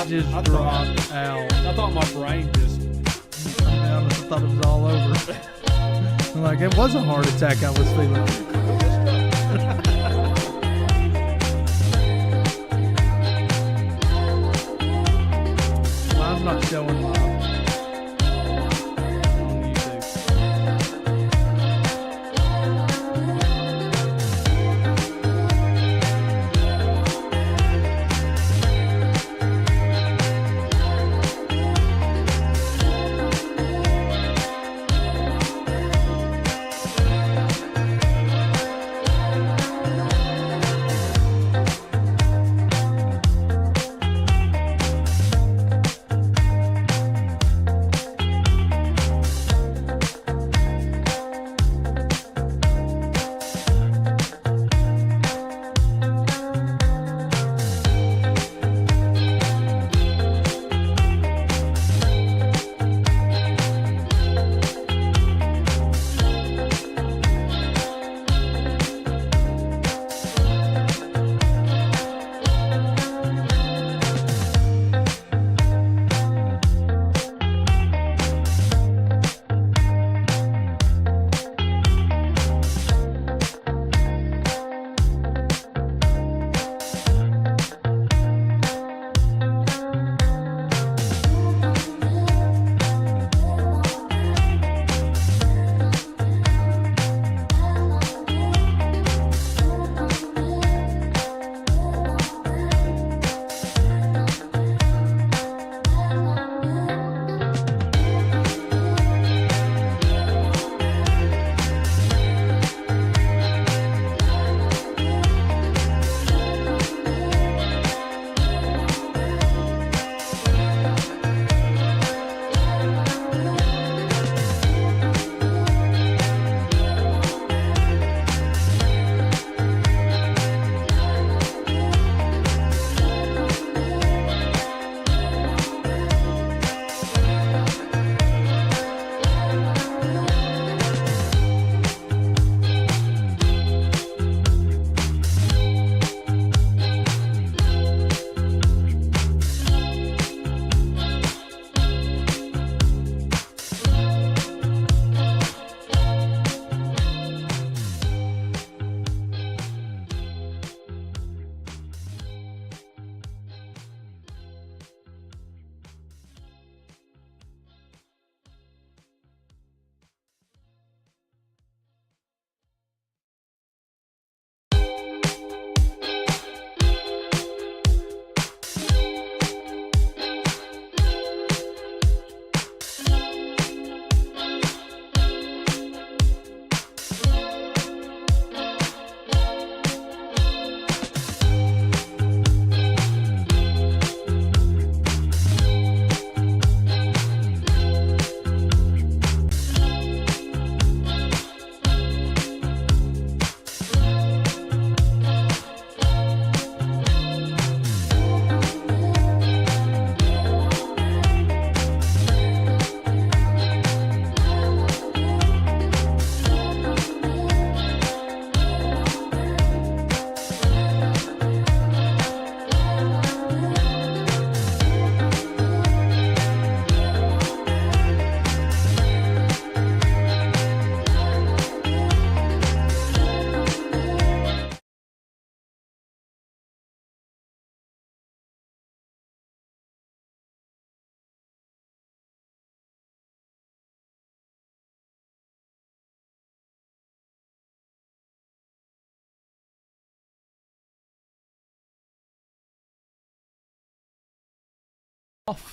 just dropped out. I thought my brain just... I honestly thought it was all over. I'm like, it was a heart attack I was feeling. Mine's not showing live on YouTube.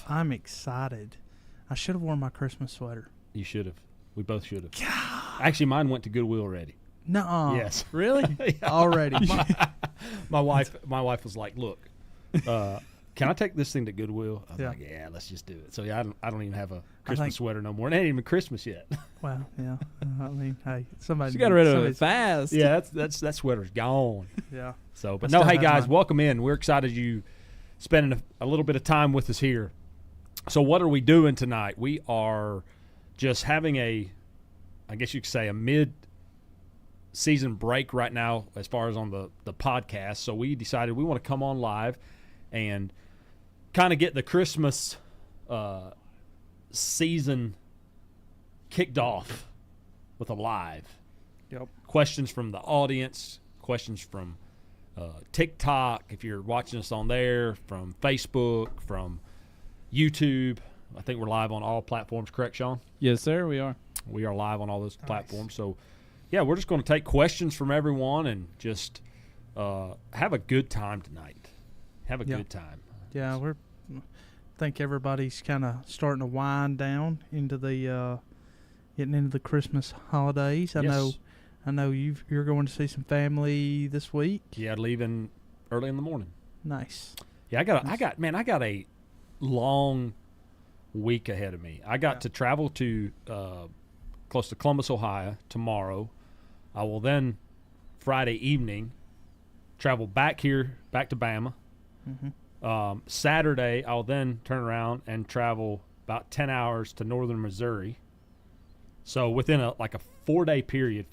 I'm excited. I should have worn my Christmas sweater. You should have. We both should have. Actually, mine went to Goodwill already. No. Yes. Really? Yeah. Already. My wife was like, "Look, can I take this thing to Goodwill?" I was Yeah. like, "Yeah, let's just do it." So yeah, I don't even have a Christmas sweater no more. It ain't even Christmas yet. Well, yeah. I mean, hey, somebody She got rid of it fast. Yeah, that sweater's gone. Yeah. So, but I no, still hey have guys, mine. welcome in. We're excited you spending a little bit of time with us here. So what are we doing tonight? We are just having I guess you could say a mid-season break right now as far as on the podcast. So we decided we want to come on live and kind of get the Christmas season kicked off with a live. Yep. Questions from the audience, questions from TikTok, if you're watching us on there, from Facebook, from YouTube. I think we're live on all platforms, correct, Sean? Yes, sir, we are. We are live on all those platforms. So, yeah, we're just going to take questions from everyone and just have a good time tonight. Have a good time. Yeah, I think everybody's kind of starting to wind down into the getting into the Christmas holidays. I know you're going to see some family this week. Yeah, leaving early in the morning. Nice. Yeah, I got a long week ahead of me. I got to travel to close to Columbus, Ohio tomorrow. I will then Friday evening travel back to Bama. Mm-hmm. Saturday, I'll then turn around and travel about 10 hours to northern Missouri. So within a 5-day period,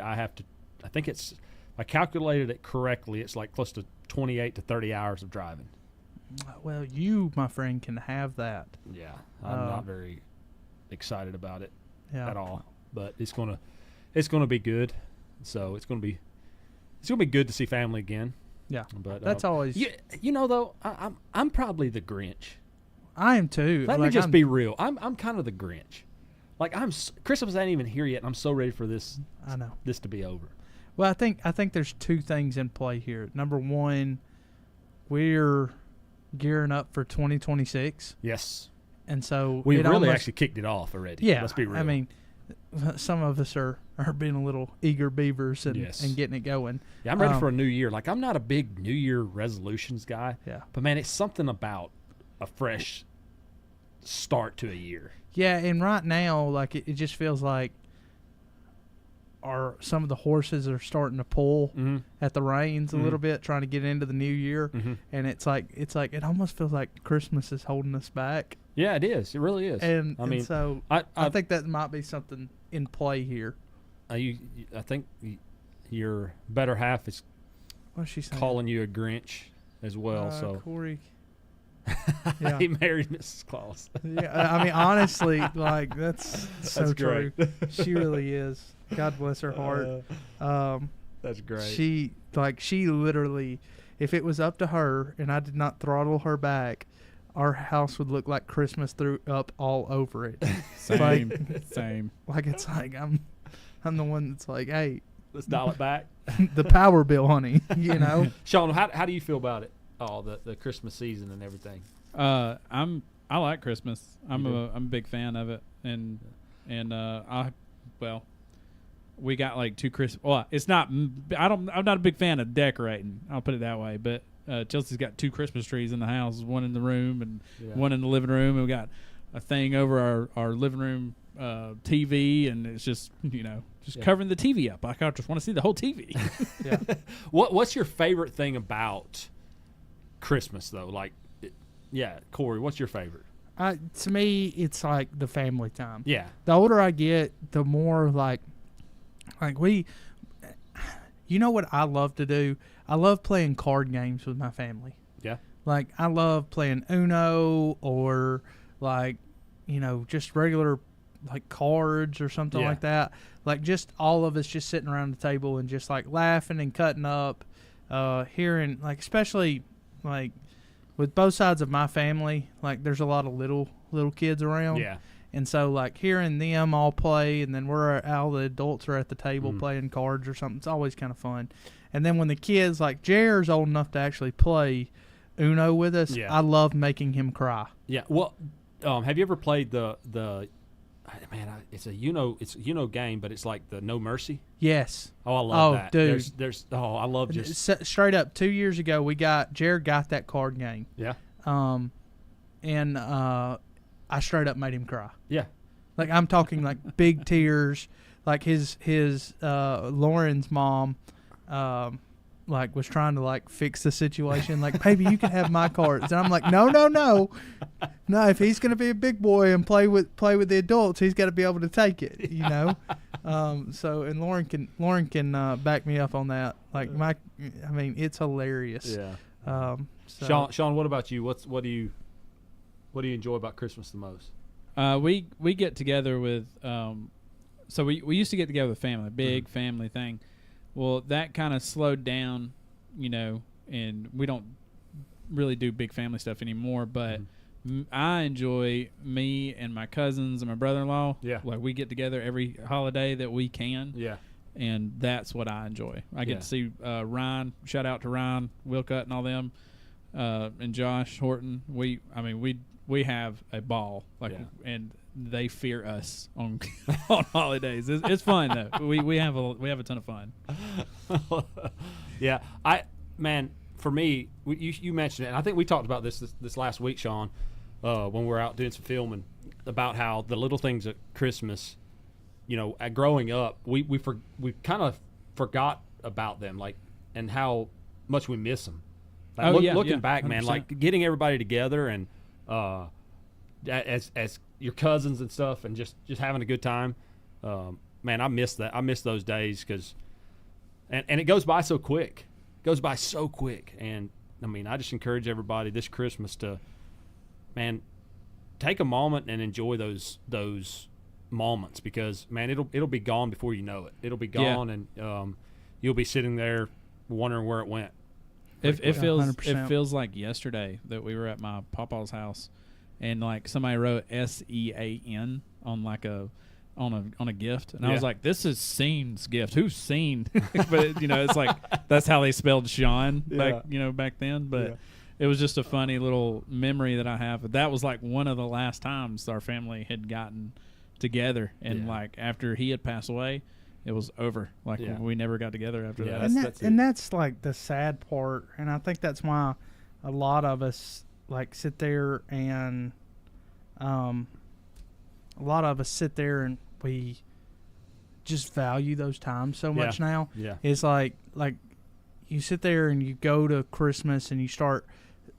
I calculated it correctly, it's like close to 28 to 30 hours of driving. Well, you, my friend, can have that. Yeah, I'm not very excited about it at all, but it's gonna be good. So it's gonna be good to see family again. Yeah, but that's always. You know, though, I'm probably the Grinch. I am too. Let me just be real. I'm kind of the Grinch. Like Christmas ain't even here yet, and I'm so ready for this. I know this to be over. Well, I think there's two things in play here. Number one, we're gearing up for 2026. Yes, and so we really actually kicked it off already. Yeah, let's be real. I mean, some of us are being a little eager beavers and getting it going. Yeah, I'm ready for a new year. Like, I'm not a big New Year resolutions guy. Yeah, but man, it's something about a fresh start to a year. Yeah, and right now, like it just feels like some of the horses are starting to pull at the reins a little bit, trying to get into the new year, and it's like it almost feels like Christmas is holding us back. Yeah, it is. It really is. And so I think that might be something in play here. I think your better half is calling you a Grinch as well. So Corey. Yeah. He married Mrs. Claus. Yeah, I mean, honestly, like that's so true. She really is. God bless her heart. That's great. She literally, if it was up to her and I did not throttle her back, our house would look like Christmas threw up all over it. Same. Like it's like I'm the one that's like, hey, let's dial it back. The power bill, honey. You know. Sean, how do you feel about it? Oh, the Christmas season and everything. I like Christmas. I'm a big fan of it, and we got like 2 Christmas. Well, it's not. I'm not a big fan of decorating. I'll put it that way. But Chelsea's got 2 Christmas trees in the house. One in the room and one in the living room. And we got a thing over our living room TV, and it's just covering the TV up. I just want to see the whole TV. Yeah. What's your favorite thing about Christmas though? Like, Corey, what's your favorite? To me, it's like the family time. Yeah. The older I get, the more like we, what I love to do? I love playing card games with my family. Yeah. Like I love playing Uno or like, just regular like cards or something like that. Like just all of us just sitting around the table and just like laughing and cutting up, hearing like, especially like with both sides of my family, like there's a lot of little kids around. Yeah. And so like hearing them all play, and then all the adults are at the table playing cards or something. It's always kind of fun. And then when the kids, like Jared's old enough to actually play Uno with us, I love making him cry. Yeah. Well, have you ever played the it's a Uno game, but it's like the No Mercy. Yes. Oh, I love that. Dude. I love just straight up 2 years ago Jared got that card game. Yeah. And I straight up made him cry. Yeah. Like I'm talking like big tears. Like his Lauren's mom like was trying to like fix the situation. Like, baby, you can have my cards. And I'm like, no. If he's gonna be a big boy and play with the adults, he's got to be able to take it. So and Lauren can back me up on that. Like it's hilarious. Yeah. So, Sean, what about you? What do you enjoy about Christmas the most? We get together with so we used to get together with family, big family thing. Well, that kind of slowed down, and we don't really do big family stuff anymore. But I enjoy me and my cousins and my brother-in-law. Yeah, like we get together every holiday that we can. Yeah, and that's what I enjoy. I get to see Ryan. Shout out to Ryan, Wilcutt, and all them, and Josh Horton. We have a ball, and they fear us on on holidays. It's fun though. We have a ton of fun. Yeah, for me, you mentioned it, and I think we talked about this last week, Sean, when we were out doing some filming about how the little things at Christmas, growing up, we kind of forgot about them, and how much we miss them. Looking back, 100%. Man, like getting everybody together and as your cousins and stuff, and just having a good time. Man, I miss that. I miss those days because, and it goes by so quick. And I mean, I just encourage everybody this Christmas to, man, take a moment and enjoy those moments, because man, it'll be gone before you know it. It'll be gone, and you'll be sitting there wondering where it went. It feels like yesterday that we were at my papa's house, and like somebody wrote SEAN on like on a gift, and I was like, this is Scene's gift. Who's Scene? But it's like that's how they spelled Sean back then. But it was just a funny little memory that I have. That was like one of the last times our family had gotten together, and like after he had passed away, it was over. Like we never got together after that. And that's like the sad part, and I think that's why a lot of us like sit there and we just value those times so much now. Yeah. It's like you sit there and you go to Christmas and you start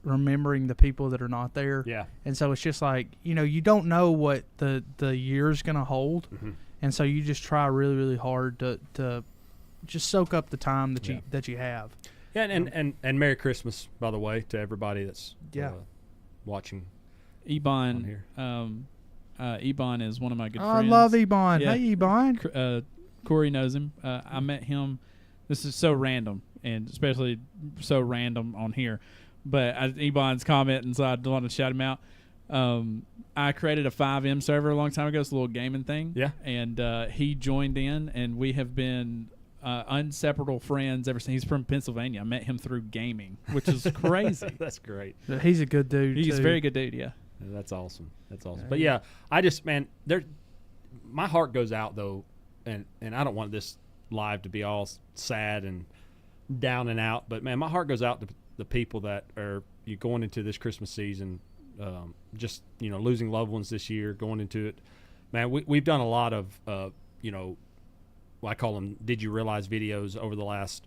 remembering the people that are not there. Yeah. And so it's just like, you don't know what the year's going to hold. Mm-hmm. And so you just try really, really hard to just soak up the time that you have. Yeah, and Merry Christmas, by the way, to everybody that's watching. Ebon here. Ebon is one of my good friends. I love Ebon. Yeah. Hey, Ebon. Corey knows him. I met him. This is so random, and especially so random on here. But Ebon's commenting, so I want to shout him out. I created a 5M server a long time ago. It's a little gaming thing. Yeah. And he joined in, and we have been inseparable friends ever since. He's from Pennsylvania. I met him through gaming, which is crazy. That's great. He's a good dude, He's a very good dude, yeah. That's awesome. But yeah, I just, man, my heart goes out though, and I don't want this live to be all sad and down and out, but man, my heart goes out to the people that are going into this Christmas season, just losing loved ones this year, going into it. Man, we've done a lot of I call them "Did you realize" videos over the last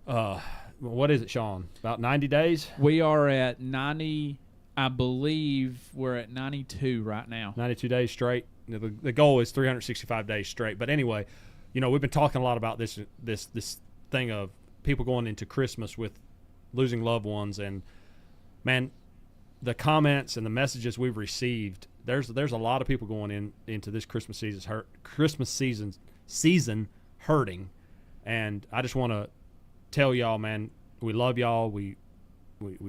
what is it, Sean? About 90 days. We are at 90. I believe we're at 92 right now. 92 days straight. The goal is 365 days straight. But anyway, we've been talking a lot about this thing of people going into Christmas with losing loved ones, and man, the comments and the messages we've received. There's a lot of people going into this Christmas season hurting, and I just want to tell y'all, man, we love y'all. We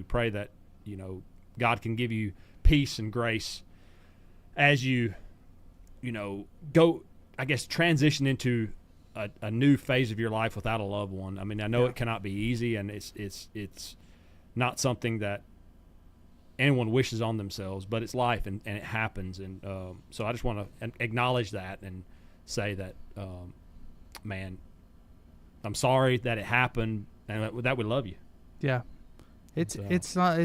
pray that God can give you peace and grace as you go, I guess, transition into a new phase of your life without a loved one. I mean, I know it cannot be easy, and it's not something that anyone wishes on themselves, but it's life, and it happens. And so I just want to acknowledge that and say that, man, I'm sorry that it happened, and that we love you. Yeah. It's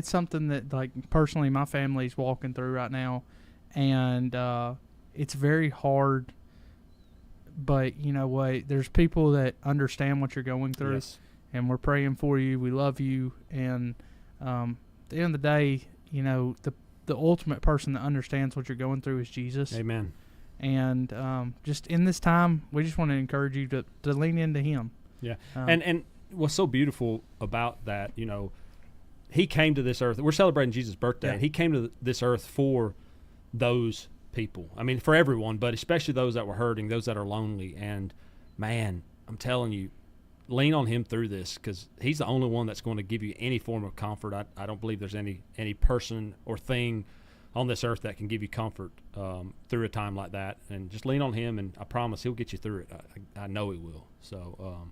something that, like, personally my family's walking through right now, and it's very hard, but you know what, there's people that understand what you're going through. Yes. And we're praying for you. We love you, and at the end of the day, the ultimate person that understands what you're going through is Jesus. Amen. And just in this time, we just want to encourage you to lean into him. Yeah. And what's so beautiful about that, he came to this earth. We're celebrating Jesus' birthday. Yeah. And he came to this earth for those people. I mean, for everyone, but especially those that were hurting, those that are lonely. And, man, I'm telling you, lean on him through this, because he's the only one that's going to give you any form of comfort. I don't believe there's any person or thing on this earth that can give you comfort through a time like that. And just lean on him, and I promise he'll get you through it. I know he will. So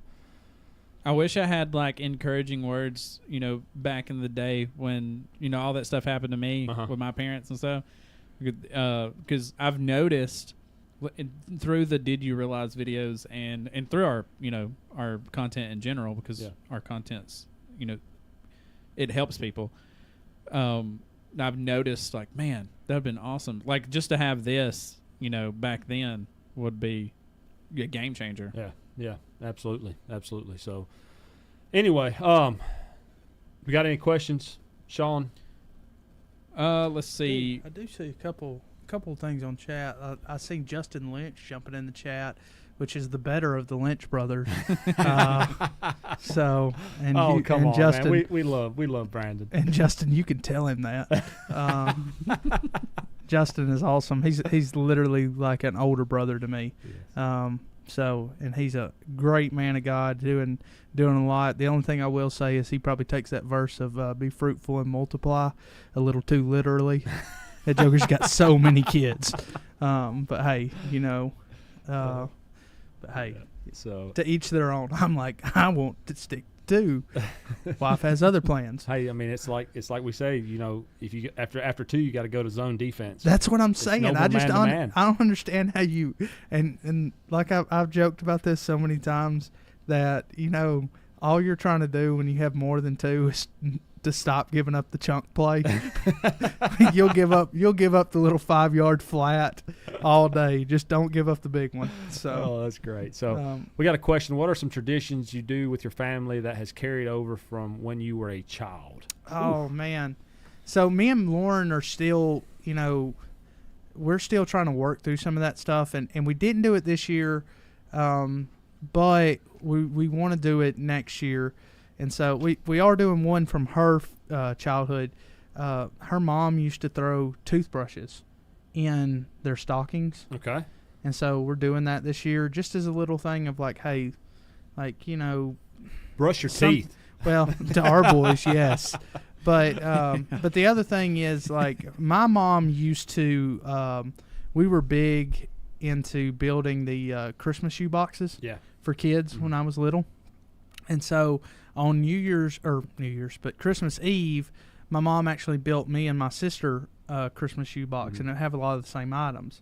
I wish I had like encouraging words, back in the day when, all that stuff happened to me with my parents and stuff. Because I've noticed through the Did You Realize videos and through our, our content in general, because our content's, it helps people. I've noticed, like, man, that would have been awesome. Like, just to have this, back then would be a game changer. Yeah, absolutely. So, anyway, we got any questions, Sean? Let's see. I do see a couple of things on chat. I seen Justin Lynch jumping in the chat, which is the better of the Lynch brothers. Come on, Justin, man. We love Brandon. And Justin, you can tell him that. Justin is awesome. He's literally like an older brother to me. Yes. And he's a great man of God, doing a lot. The only thing I will say is he probably takes that verse of "be fruitful and multiply" a little too literally. That joker's got so many kids. But hey, so to each their own. I'm like, I want to stick to. Wife has other plans. Hey, I mean, it's like we say, if you after two, you got to go to zone defense. That's what I'm saying. I don't understand how you and like I've joked about this so many times that all you're trying to do when you have more than two is to stop giving up the chunk play. You'll give up the little 5-yard flat all day. Just don't give up the big one. So that's great. So we got a question. What are some traditions you do with your family that has carried over from when you were a child? Oh, man. So me and Lauren are still, we're still trying to work through some of that stuff, and we didn't do it this year, but we want to do it next year. And so we are doing one from her childhood. Her mom used to throw toothbrushes in their stockings. Okay. And so we're doing that this year just as a little thing of like, hey, like, brush your teeth. Well, to our boys, yes. But the other thing is, like, my mom used to, we were big into building the Christmas shoe boxes for kids when I was little. And so on but Christmas Eve, my mom actually built me and my sister a Christmas shoe box, and it have a lot of the same items.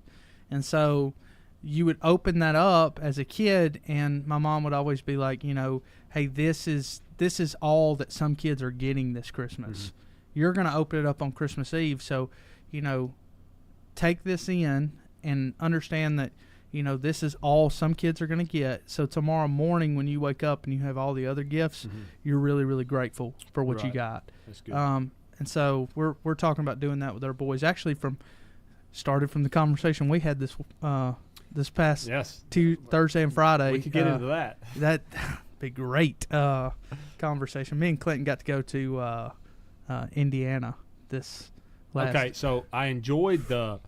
And so you would open that up as a kid, and my mom would always be like, hey, this is all that some kids are getting this Christmas. You're going to open it up on Christmas Eve, so, take this in and understand that, this is all some kids are going to get. So tomorrow morning when you wake up and you have all the other gifts, you're really, really grateful for what you got. That's good. And so we're talking about doing that with our boys. Actually, started from the conversation we had this past Thursday and Friday. We could get into that. That'd be great conversation. Me and Clinton got to go to Indiana this last. Okay, so I enjoyed the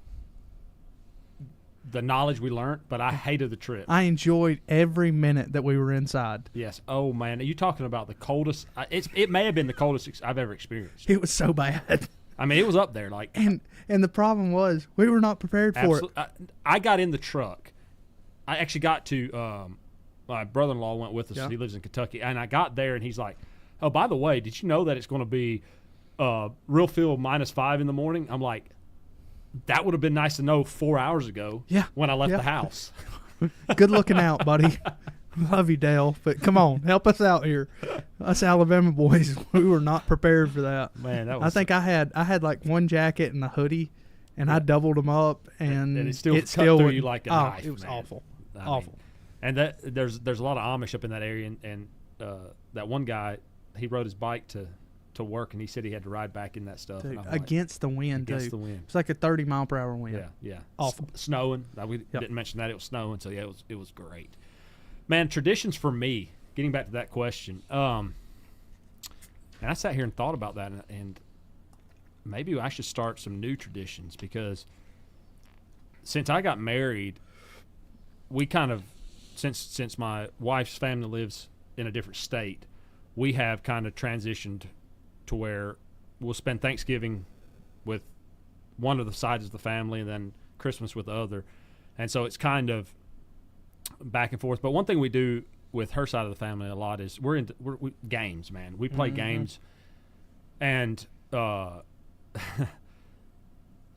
knowledge we learned, but I hated the trip. I enjoyed every minute that we were inside. Yes. Oh, man. Are you talking about the coldest? It may have been the coldest I've ever experienced. It was so bad. I mean, it was up there. And the problem was we were not prepared for it. I got in the truck. I actually got to my brother-in-law went with us. He lives in Kentucky. And I got there, and he's like, oh, by the way, did you know that it's going to be real feel -5 in the morning? I'm like, that would have been nice to know 4 hours ago when I left the house. Good looking out, buddy. Love you, Dale. But come on, help us out here. Us Alabama boys, we were not prepared for that. Man, that was. I think I had like one jacket and a hoodie, and I doubled them up, and it still cut through you like a knife. It was man. awful. Awful. And there's a lot of Amish up in that area, and that one guy, he rode his bike to work, and he said he had to ride back in that stuff. Dude, against the wind, Against the wind. It's like a 30-mile-per-hour wind. Yeah. Awful. Snowing. We didn't mention that. It was snowing, so it was great. Man, traditions for me, getting back to that question, and And I sat here and thought about that, and maybe I should start some new traditions, because since I got married, we kind of, since my wife's family lives in a different state, we have kind of transitioned to where we'll spend Thanksgiving with one of the sides of the family and then Christmas with the other. And so it's kind of back and forth. But one thing we do with her side of the family a lot is we games, man. We play games, and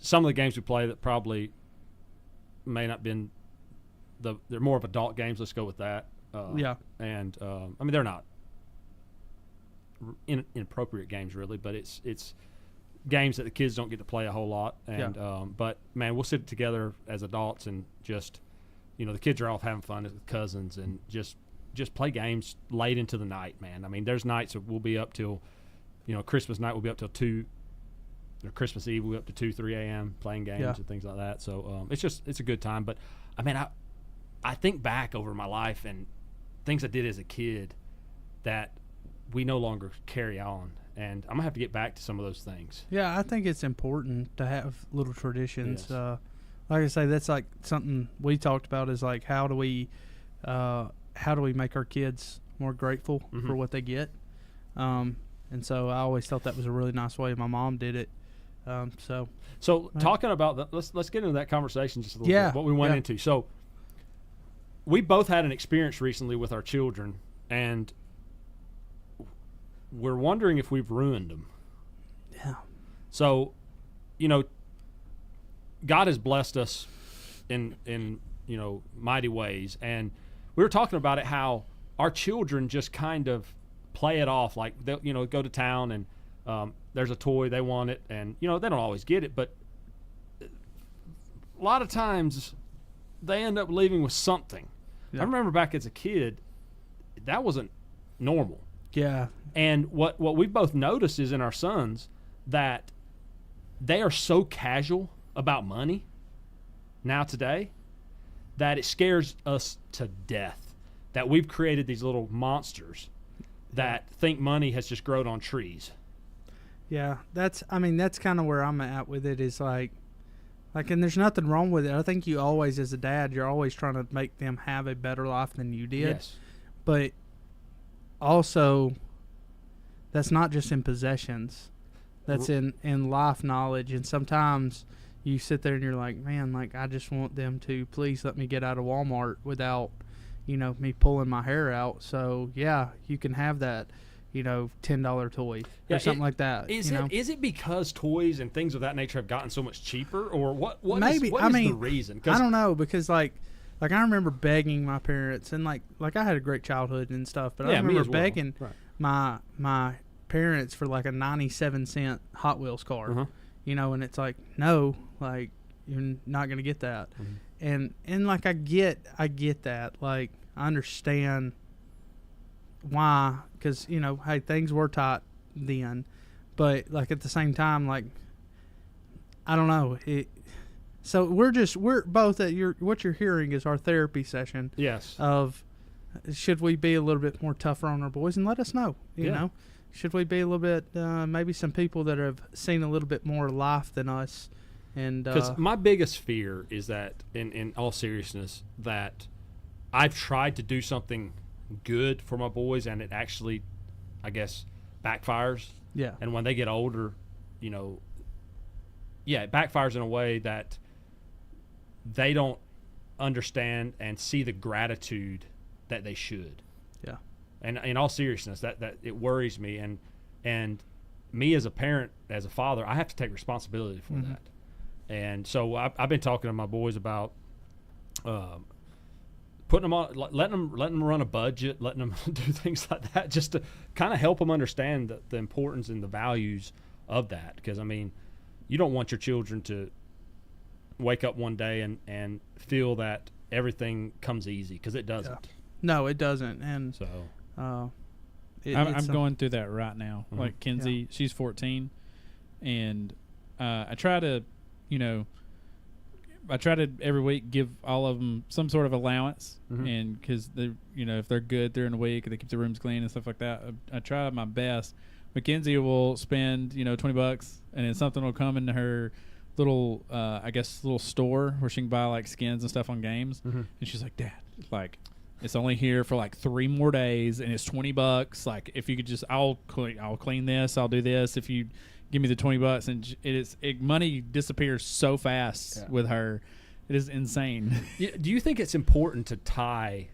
some of the games we play that probably may not been they're more of adult games. Let's go with that. And I mean, they're not inappropriate games really, but it's games that the kids don't get to play a whole lot. And but man, we'll sit together as adults and just, the kids are off having fun with cousins and just play games late into the night, man. I mean, there's nights that we'll be up till, Christmas night we'll be up till 2, or Christmas Eve we'll be up to 2, 3 a.m. playing games and things like that. So it's a good time. But I mean, I think back over my life and things I did as a kid that we no longer carry on. And I'm going to have to get back to some of those things. Yeah, I think it's important to have little traditions. Yes. Like I say, that's like something we talked about is like how do we make our kids more grateful for what they get? And so I always thought that was a really nice way my mom did it. So talking about let's get into that conversation just a little bit, what we went into. So we both had an experience recently with our children, and we're wondering if we've ruined them. Yeah. So, God has blessed us in mighty ways, and we were talking about it, how our children just kind of play it off, like they'll go to town and there's a toy, they want it, and they don't always get it, but a lot of times they end up leaving with something. I remember back as a kid, that wasn't normal. Yeah. And what we've both noticed is in our sons that they are so casual about money now today that it scares us to death, that we've created these little monsters that think money has just grown on trees. Yeah, that's kind of where I'm at with it, is like, and there's nothing wrong with it. I think you always, as a dad, you're always trying to make them have a better life than you did. Yes. But also, that's not just in possessions. That's in life knowledge. And sometimes you sit there and you're like, man, like, I just want them to please let me get out of Walmart without, me pulling my hair out. So, yeah, you can have that, $10 toy or something like that. Is it because toys and things of that nature have gotten so much cheaper, or what Maybe, is the reason? I don't know, because like I remember begging my parents, and like I had a great childhood and stuff, but I remember begging my parents for like a 97-cent Hot Wheels car, and it's like, no, like, you're not going to get that. And like I get that, like, I understand why, because hey, things were tight then, but like at the same time, like, I don't know it. So we're both at what you're hearing is our therapy session. Yes. Of should we be a little bit more tougher on our boys, and let us know. You know, should we be a little bit maybe some people that have seen a little bit more life than us. And because my biggest fear is that, in all seriousness, that I've tried to do something good for my boys, and it actually, I guess, backfires. Yeah. And when they get older, it backfires in a way that they don't understand and see the gratitude that they should. Yeah. And in all seriousness, that it worries me, and me as a parent, as a father, I have to take responsibility for that. And so I've been talking to my boys about putting them on, letting them run a budget, letting them do things like that, just to kind of help them understand the importance and the values of that. Because, I mean, you don't want your children to wake up one day and feel that everything comes easy, because it doesn't. Yeah. No, it doesn't. And so I'm going through that right now. Like Kenzie, she's 14, and I try to every week give all of them some sort of allowance, and because they, if they're good during the week, they keep the rooms clean and stuff like that. I try my best, Mackenzie will spend, $20, and then something will come into her little, little store where she can buy like skins and stuff on games. And she's like, Dad, like, it's only here for like 3 more days, and it's $20. Like, if you could just, I'll clean this, I'll do this. If you give me the $20, and money disappears so fast with her. It is insane. Do you think it's important to tie?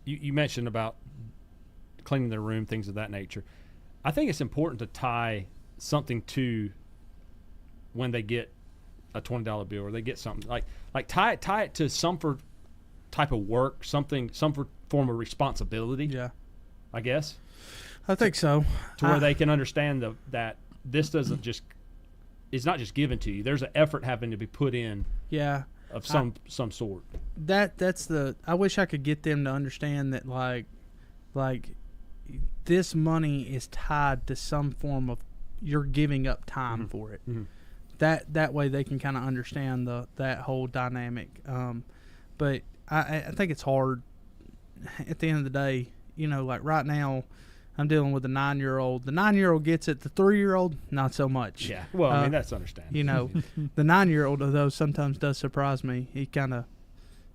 You mentioned about cleaning their room, things of that nature. I think it's important to tie something to when they get a $20 bill or they get something like tie it to some type of work, some form of responsibility. Yeah, I guess. I think so. To where they can understand that this doesn't just, it's not just given to you. There's an effort having to be put in. Yeah. Of some sort. I wish I could get them to understand that like this money is tied to some form of, you're giving up time for it. That way they can kind of understand that whole dynamic. But I think it's hard at the end of the day. Like right now, I'm dealing with a 9-year-old. The 9-year-old gets it. The 3-year-old, not so much. Yeah. Well, I mean, that's understandable. The 9-year-old, though, sometimes does surprise me. He kind of,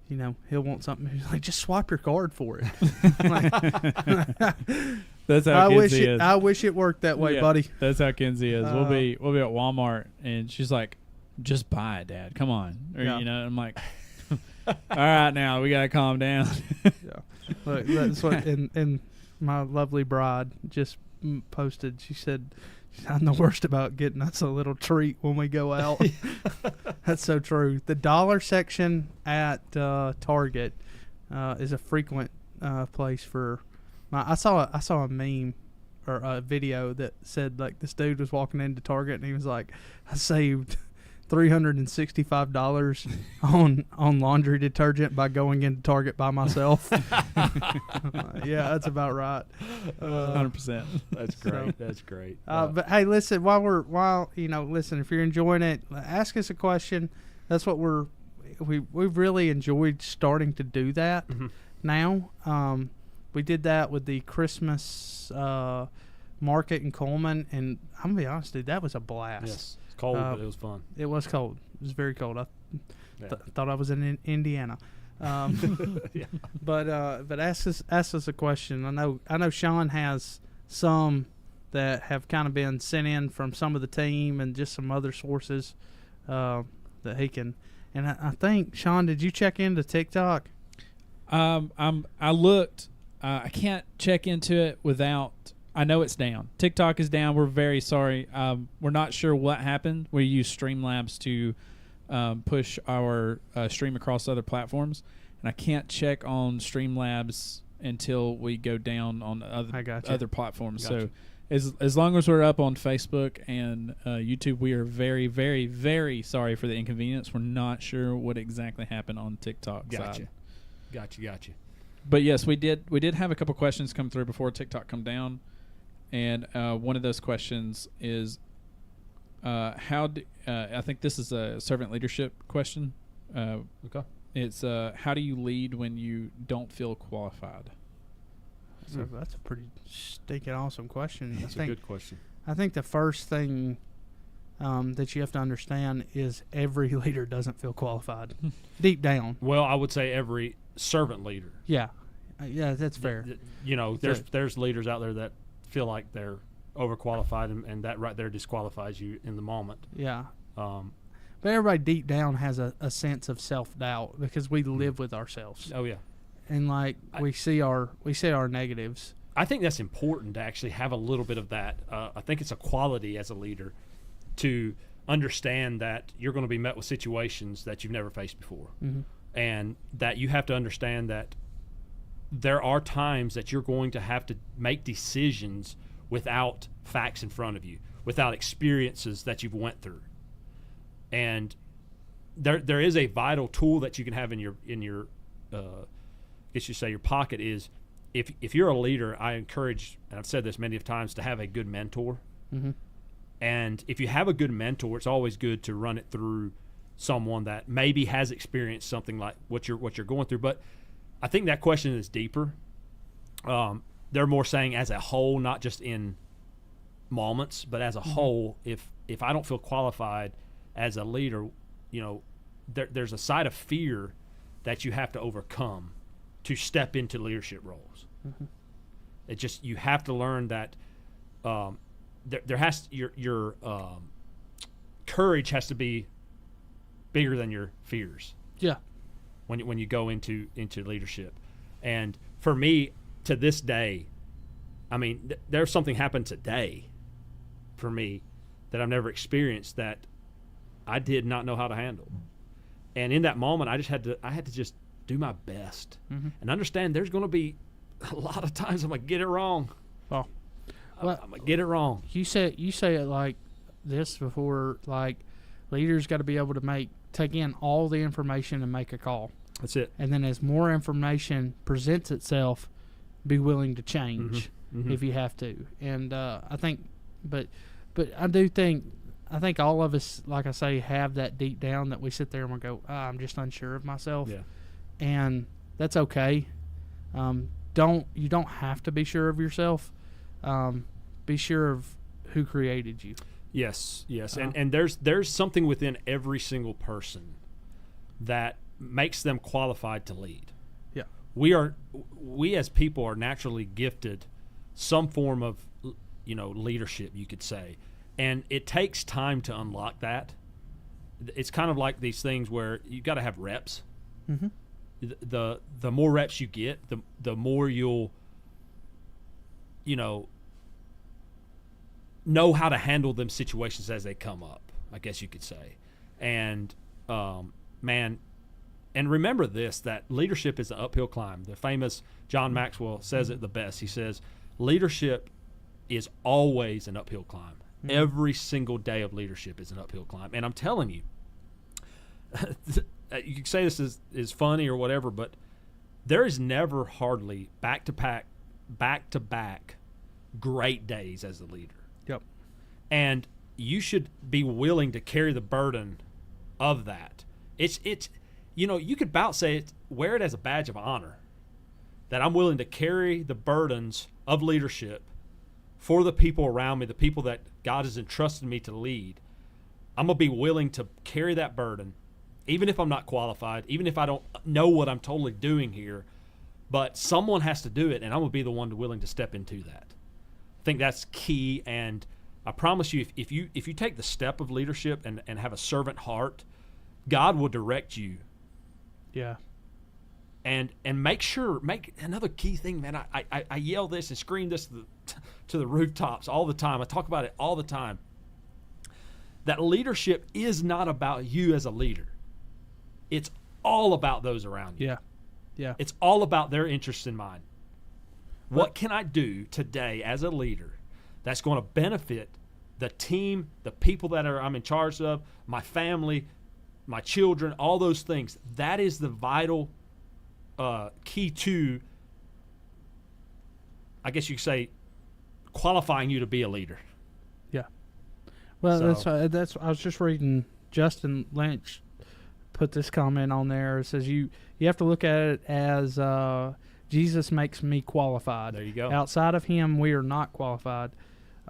he'll want something. He's like, just swap your card for it. That's how Kenzie is. I wish it worked that way, buddy. That's how Kenzie is. We'll be at Walmart, and she's like, just buy it, Dad. Come on. Or, I'm like, all right, now we got to calm down. Look, that's what, and my lovely bride just posted. She said, I'm the worst about getting us a little treat when we go out. That's so true. The dollar section at Target is a frequent place for I saw a meme or a video that said, like, this dude was walking into Target and he was like, I saved $365 on laundry detergent by going into Target by myself. Yeah, that's about right. 100%. That's great. So, that's great. But hey, listen, listen, if you're enjoying it, ask us a question. That's what we've really enjoyed starting to do that now. We did that with the Christmas market in Coleman, and I'm gonna be honest, dude, that was a blast. Yes. Cold, but it was fun. It was cold. It was very cold. I thought I was in Indiana. But ask us a question. I know Sean has some that have kind of been sent in from some of the team and just some other sources that he can. And I think, Sean, did you check into TikTok? I looked. I can't check into it without. I know it's down. TikTok is down. We're very sorry. We're not sure what happened. We use Streamlabs to push our stream across other platforms, and I can't check on Streamlabs until we go down on other platforms. So as long as we're up on Facebook and YouTube, we are very, very, very sorry for the inconvenience. We're not sure what exactly happened on TikTok side. Gotcha. But yes, we did have a couple questions come through before TikTok come down. And one of those questions is, I think this is a servant leadership question. Okay. It's how do you lead when you don't feel qualified? So that's a pretty stinking awesome question. That's a good question. I think the first thing that you have to understand is every leader doesn't feel qualified deep down. Well, I would say every servant leader. Yeah, that's fair. There's leaders out there that feel like they're overqualified, and that right there disqualifies you in the moment. Yeah. But everybody deep down has a sense of self-doubt because we live with ourselves. Oh yeah. And we see our negatives. I think that's important to actually have a little bit of that. I think it's a quality as a leader to understand that you're going to be met with situations that you've never faced before, and that you have to understand that there are times that you're going to have to make decisions without facts in front of you, without experiences that you've went through. And there is a vital tool that you can have in your I guess you say your pocket is, if you're a leader, I encourage, and I've said this many times, to have a good mentor. And if you have a good mentor, it's always good to run it through someone that maybe has experienced something like what you're going through. But I think that question is deeper. They're more saying as a whole, not just in moments, but as a whole, if I don't feel qualified as a leader, there's a side of fear that you have to overcome to step into leadership roles. It just, you have to learn that there has your courage has to be bigger than your fears. Yeah. When you go into leadership, and for me to this day, I mean, there's something happened today for me that I've never experienced that I did not know how to handle, and in that moment, I had to just do my best and understand there's going to be a lot of times I'm gonna get it wrong. Well, I'm gonna get it wrong. You say it like this before, like leaders got to be able to take in all the information and make a call. That's it. And then as more information presents itself, be willing to change if you have to. And I think, but I do think, all of us, like I say, have that deep down that we sit there and we go, I'm just unsure of myself. Yeah. And that's okay. You don't have to be sure of yourself. Be sure of who created you. Yes. And there's something within every single person that makes them qualified to lead. Yeah. We as people are naturally gifted some form of leadership, you could say. And it takes time to unlock that. It's kind of like these things where you got to have reps. The more reps you get, the more you'll know how to handle them situations as they come up, I guess you could say. And man, and remember this, that leadership is an uphill climb. The famous John Maxwell says it the best. He says leadership is always an uphill climb. Every single day of leadership is an uphill climb. And I'm telling you, you can say this is funny or whatever, but there is never hardly back-to-back great days as a leader. Yep. And you should be willing to carry the burden of that. It's you could about say it, wear it as a badge of honor, that I'm willing to carry the burdens of leadership for the people around me, the people that God has entrusted me to lead. I'm going to be willing to carry that burden, even if I'm not qualified, even if I don't know what I'm totally doing here, but someone has to do it, and I'm going to be the one willing to step into that. I think that's key, and I promise you, if you take the step of leadership and have a servant heart, God will direct you. Yeah. And make another key thing, man. I yell this and scream this to the rooftops all the time. I talk about it all the time. That leadership is not about you as a leader. It's all about those around you. Yeah. It's all about their interests in mind. What can I do today as a leader that's going to benefit the team, the people that I'm in charge of, my family, my children, all those things? That is the vital key to, I guess you could say, qualifying you to be a leader. Yeah. Well, that's I was just reading Justin Lynch put this comment on there. It says you have to look at it as Jesus makes me qualified. There you go. Outside of him, we are not qualified.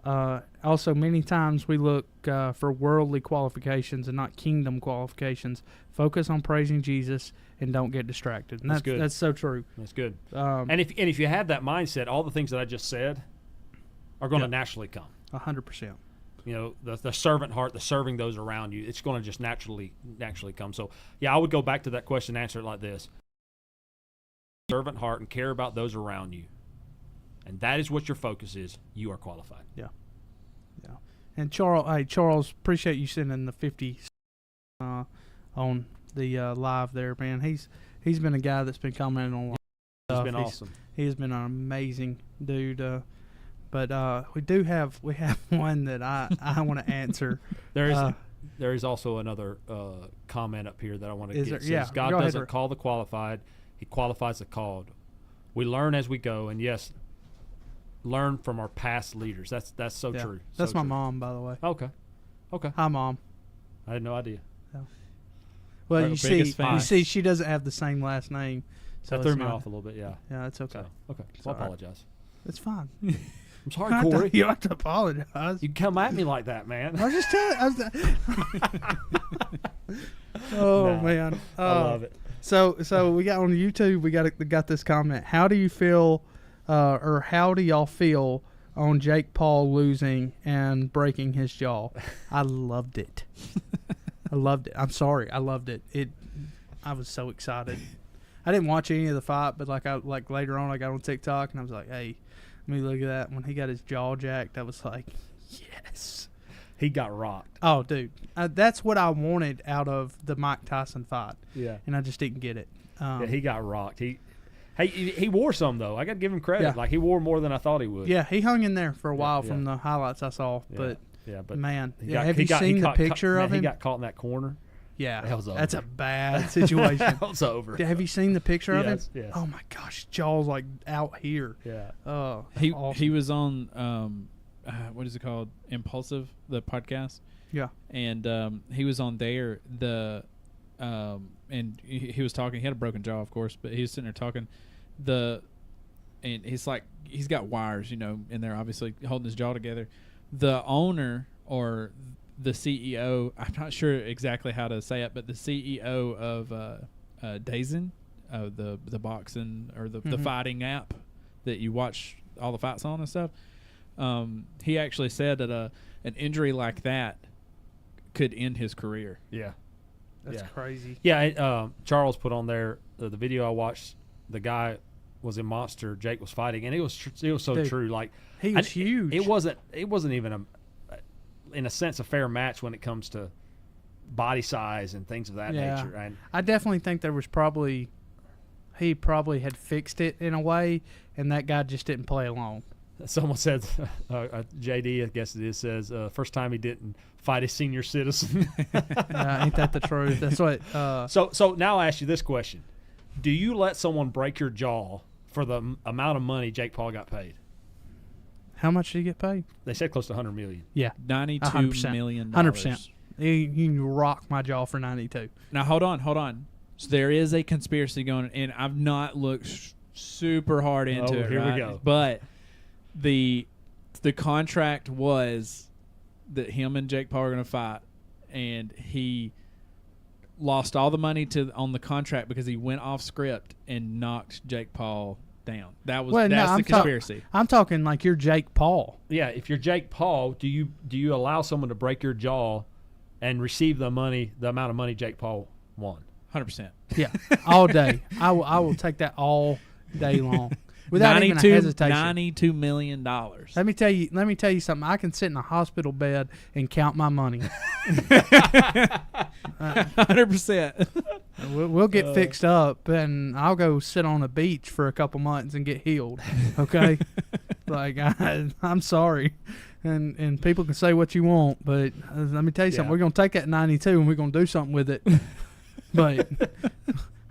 Also, many times we look for worldly qualifications and not kingdom qualifications. Focus on praising Jesus and don't get distracted. And that's good. That's so true. That's good. And if you have that mindset, all the things that I just said are going to naturally come. 100%. The servant heart, the serving those around you, it's going to just naturally come. So, yeah, I would go back to that question and answer it like this. Servant heart and care about those around you. And that is what your focus is. You are qualified. Yeah. And Charles, appreciate you sending the 50 on the live there, man. He's been a guy that's been commenting on. He's been awesome. He has been an amazing dude. But we have one that I want to answer. There is also another comment up here that I want to get. It says, God doesn't call the qualified; He qualifies the called. We learn as we go, and yes, learn from our past leaders. That's so true. That's my mom, by the way. Okay. Hi, Mom. I had no idea. Yeah. Well, you see, she doesn't have the same last name, so that threw me off a little bit. Yeah. Yeah, that's okay. So, okay. Well, I apologize. It's fine. I'm sorry, Corey. You have to apologize. You come at me like that, man. I was just telling. Oh man, I love it. So we got on YouTube. We got this comment. How do you feel, or how do y'all feel on Jake Paul losing and breaking his jaw? I loved it. I loved it. I'm sorry. I loved it. I was so excited. I didn't watch any of the fight, but like later on, I got on TikTok and I was like, "Hey, let me look at that." When he got his jaw jacked, I was like, "Yes." He got rocked. Oh, dude, that's what I wanted out of the Mike Tyson fight. Yeah, and I just didn't get it. Yeah, he got rocked. He wore some though. I got to give him credit. Yeah. Like he wore more than I thought he would. Yeah, he hung in there for a while from the highlights I saw. But man, have you seen the picture of him? He got caught in that corner. Yeah, that was over. That's a bad situation. That was over. Have you seen the picture of him? Yes. Oh my gosh, jaw's like out here. Yeah. Oh, he was on what is it called? Impulsive, the podcast. Yeah. And he was on there. And he was talking. He had a broken jaw, of course, but he was sitting there talking. And he's like, he's got wires, in there, obviously holding his jaw together. The owner or the CEO, I'm not sure exactly how to say it, but the CEO of DAZN, the boxing or the fighting app that you watch all the fights on and stuff, he actually said that an injury like that could end his career. Yeah. That's crazy. Yeah, Charles put on there the video I watched. The guy was in Monster. Jake was fighting, and it was so Dude, true. Like he was huge. It wasn't even in a sense a fair match when it comes to body size and things of that nature. And I definitely think there was he probably had fixed it in a way, and that guy just didn't play along. Someone said, JD, I guess it is, says, first time he didn't fight a senior citizen. Ain't that the truth? That's what. So now I'll ask you this question. Do you let someone break your jaw for the amount of money Jake Paul got paid? How much did he get paid? They said close to $100 million. Yeah. $92 million. 100%. You rock my jaw for 92. Now, hold on. So there is a conspiracy going, and I've not looked super hard into it. Here right? we go. But the contract was that him and Jake Paul are going to fight, and he lost all the money on the contract because he went off script and knocked Jake Paul down. That's the conspiracy. I'm talking like you're Jake Paul. Yeah, if you're Jake Paul, do you allow someone to break your jaw and receive the amount of money Jake Paul won? 100%. Yeah, all day. I will take that all day long without even a hesitation. $92 million. Let me tell you something. I can sit in a hospital bed and count my money. 100%. We'll get fixed up, and I'll go sit on a beach for a couple months and get healed. Okay, like I'm sorry, and people can say what you want, but let me tell you something. We're gonna take that 92 and we're gonna do something with it. But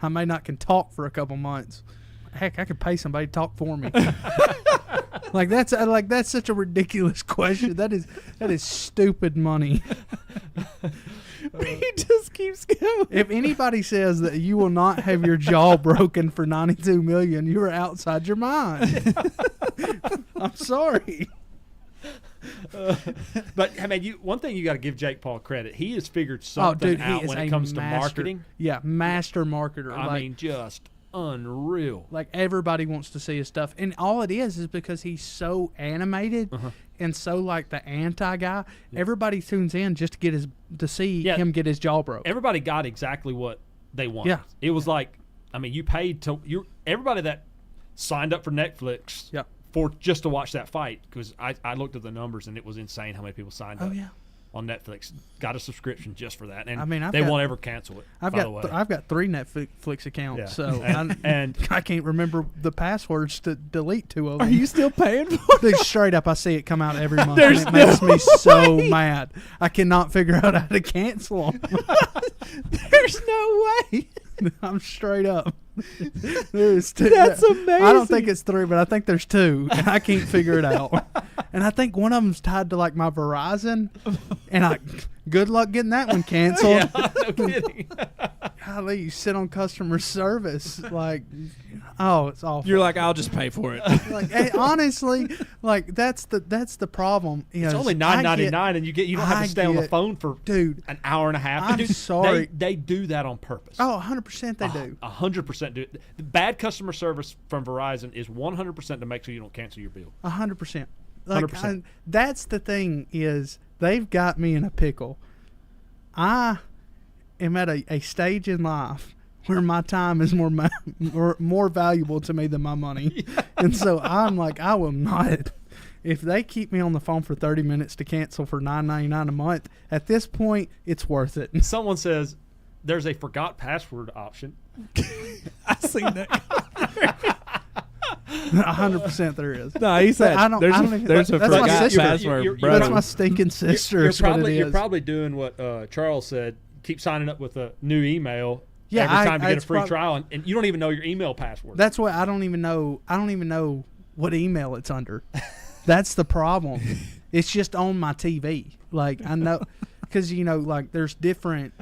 I may not can talk for a couple months. Heck, I could pay somebody to talk for me. That's such a ridiculous question. That is stupid money. He just keeps going. If anybody says that you will not have your jaw broken for $92 million, you are outside your mind. I'm sorry. But I mean, one thing you got to give Jake Paul credit. He has figured something out when it comes to marketing. Yeah, master marketer. I mean, just unreal. Like everybody wants to see his stuff, and all it is because he's so animated and so like the anti guy. Yeah. Everybody tunes in just to see him get his jaw broke. Everybody got exactly what they wanted. Yeah, it was like, I mean, you paid everybody that signed up for Netflix. Yeah. For just to watch that fight, because I looked at the numbers and it was insane how many people signed up on Netflix, got a subscription just for that, and I mean, they won't ever cancel it. I've got 3 Netflix accounts, so and I can't remember the passwords to delete 2 of them. Are you still paying for it? Straight up, I see it come out every month. And it makes me so mad. I cannot figure out how to cancel them. There's no way. I'm straight up. There's 2. That's amazing. I don't think it's 3, but I think there's 2, and I can't figure it out. And I think one of them's tied to like my Verizon, and good luck getting that one canceled. Yeah, no kidding. Golly, you sit on customer service. Like, Oh, it's awful. You're like, I'll just pay for it. Like, hey, honestly, like that's the problem. It's only $9.99, and you don't have to stay on the phone for an hour and a half. I'm sorry. They do that on purpose. Oh, 100% they do. 100% do. The bad customer service from Verizon is 100% to make sure you don't cancel your bill. 100%. Like, 100%. That's the thing is they've got me in a pickle. I am at a stage in life where my time is more valuable to me than my money. Yeah. And so I'm like, I will not. If they keep me on the phone for 30 minutes to cancel for $9.99 a month, at this point, it's worth it. Someone says there's a forgot password option. I seen that. 100% there is. No, he said there's a forgot password. That's my stinking sister. You're probably doing what Charles said. Keep signing up with a new email. Yeah, every time you get a free trial, and you don't even know your email password. That's why I don't even know what email it's under. That's the problem. It's just on my TV. Like, I know, because like there's different.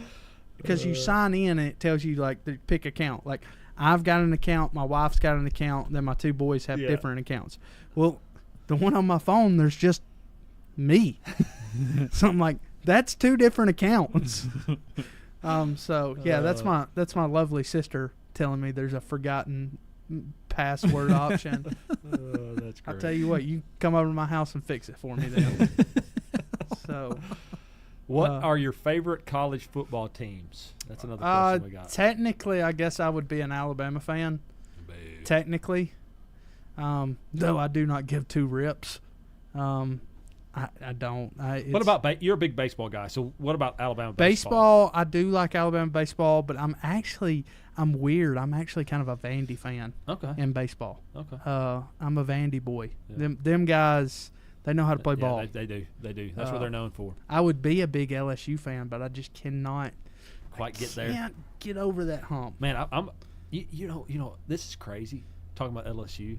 Because you sign in, and it tells you like to pick account. Like, I've got an account, my wife's got an account, then my two boys have different accounts. Well, the one on my phone, there's just me. So I'm like, that's two different accounts. So yeah, that's my lovely sister telling me there's a forgotten password option. That's great. I'll tell you what, you come over to my house and fix it for me then. So, what are your favorite college football teams? That's another question we got. Technically, I guess I would be an Alabama fan. Technically, though I do not give two rips. I don't. What about you're a big baseball guy? So what about Alabama baseball? I do like Alabama baseball, but I'm weird. I'm actually kind of a Vandy fan. Okay. In baseball. Okay. I'm a Vandy boy. Yeah. Them guys, they know how to play ball. They do. That's what they're known for. I would be a big LSU fan, but I just cannot quite get there. Can't get over that hump. Man, I'm. You know, this is crazy. Talking about LSU.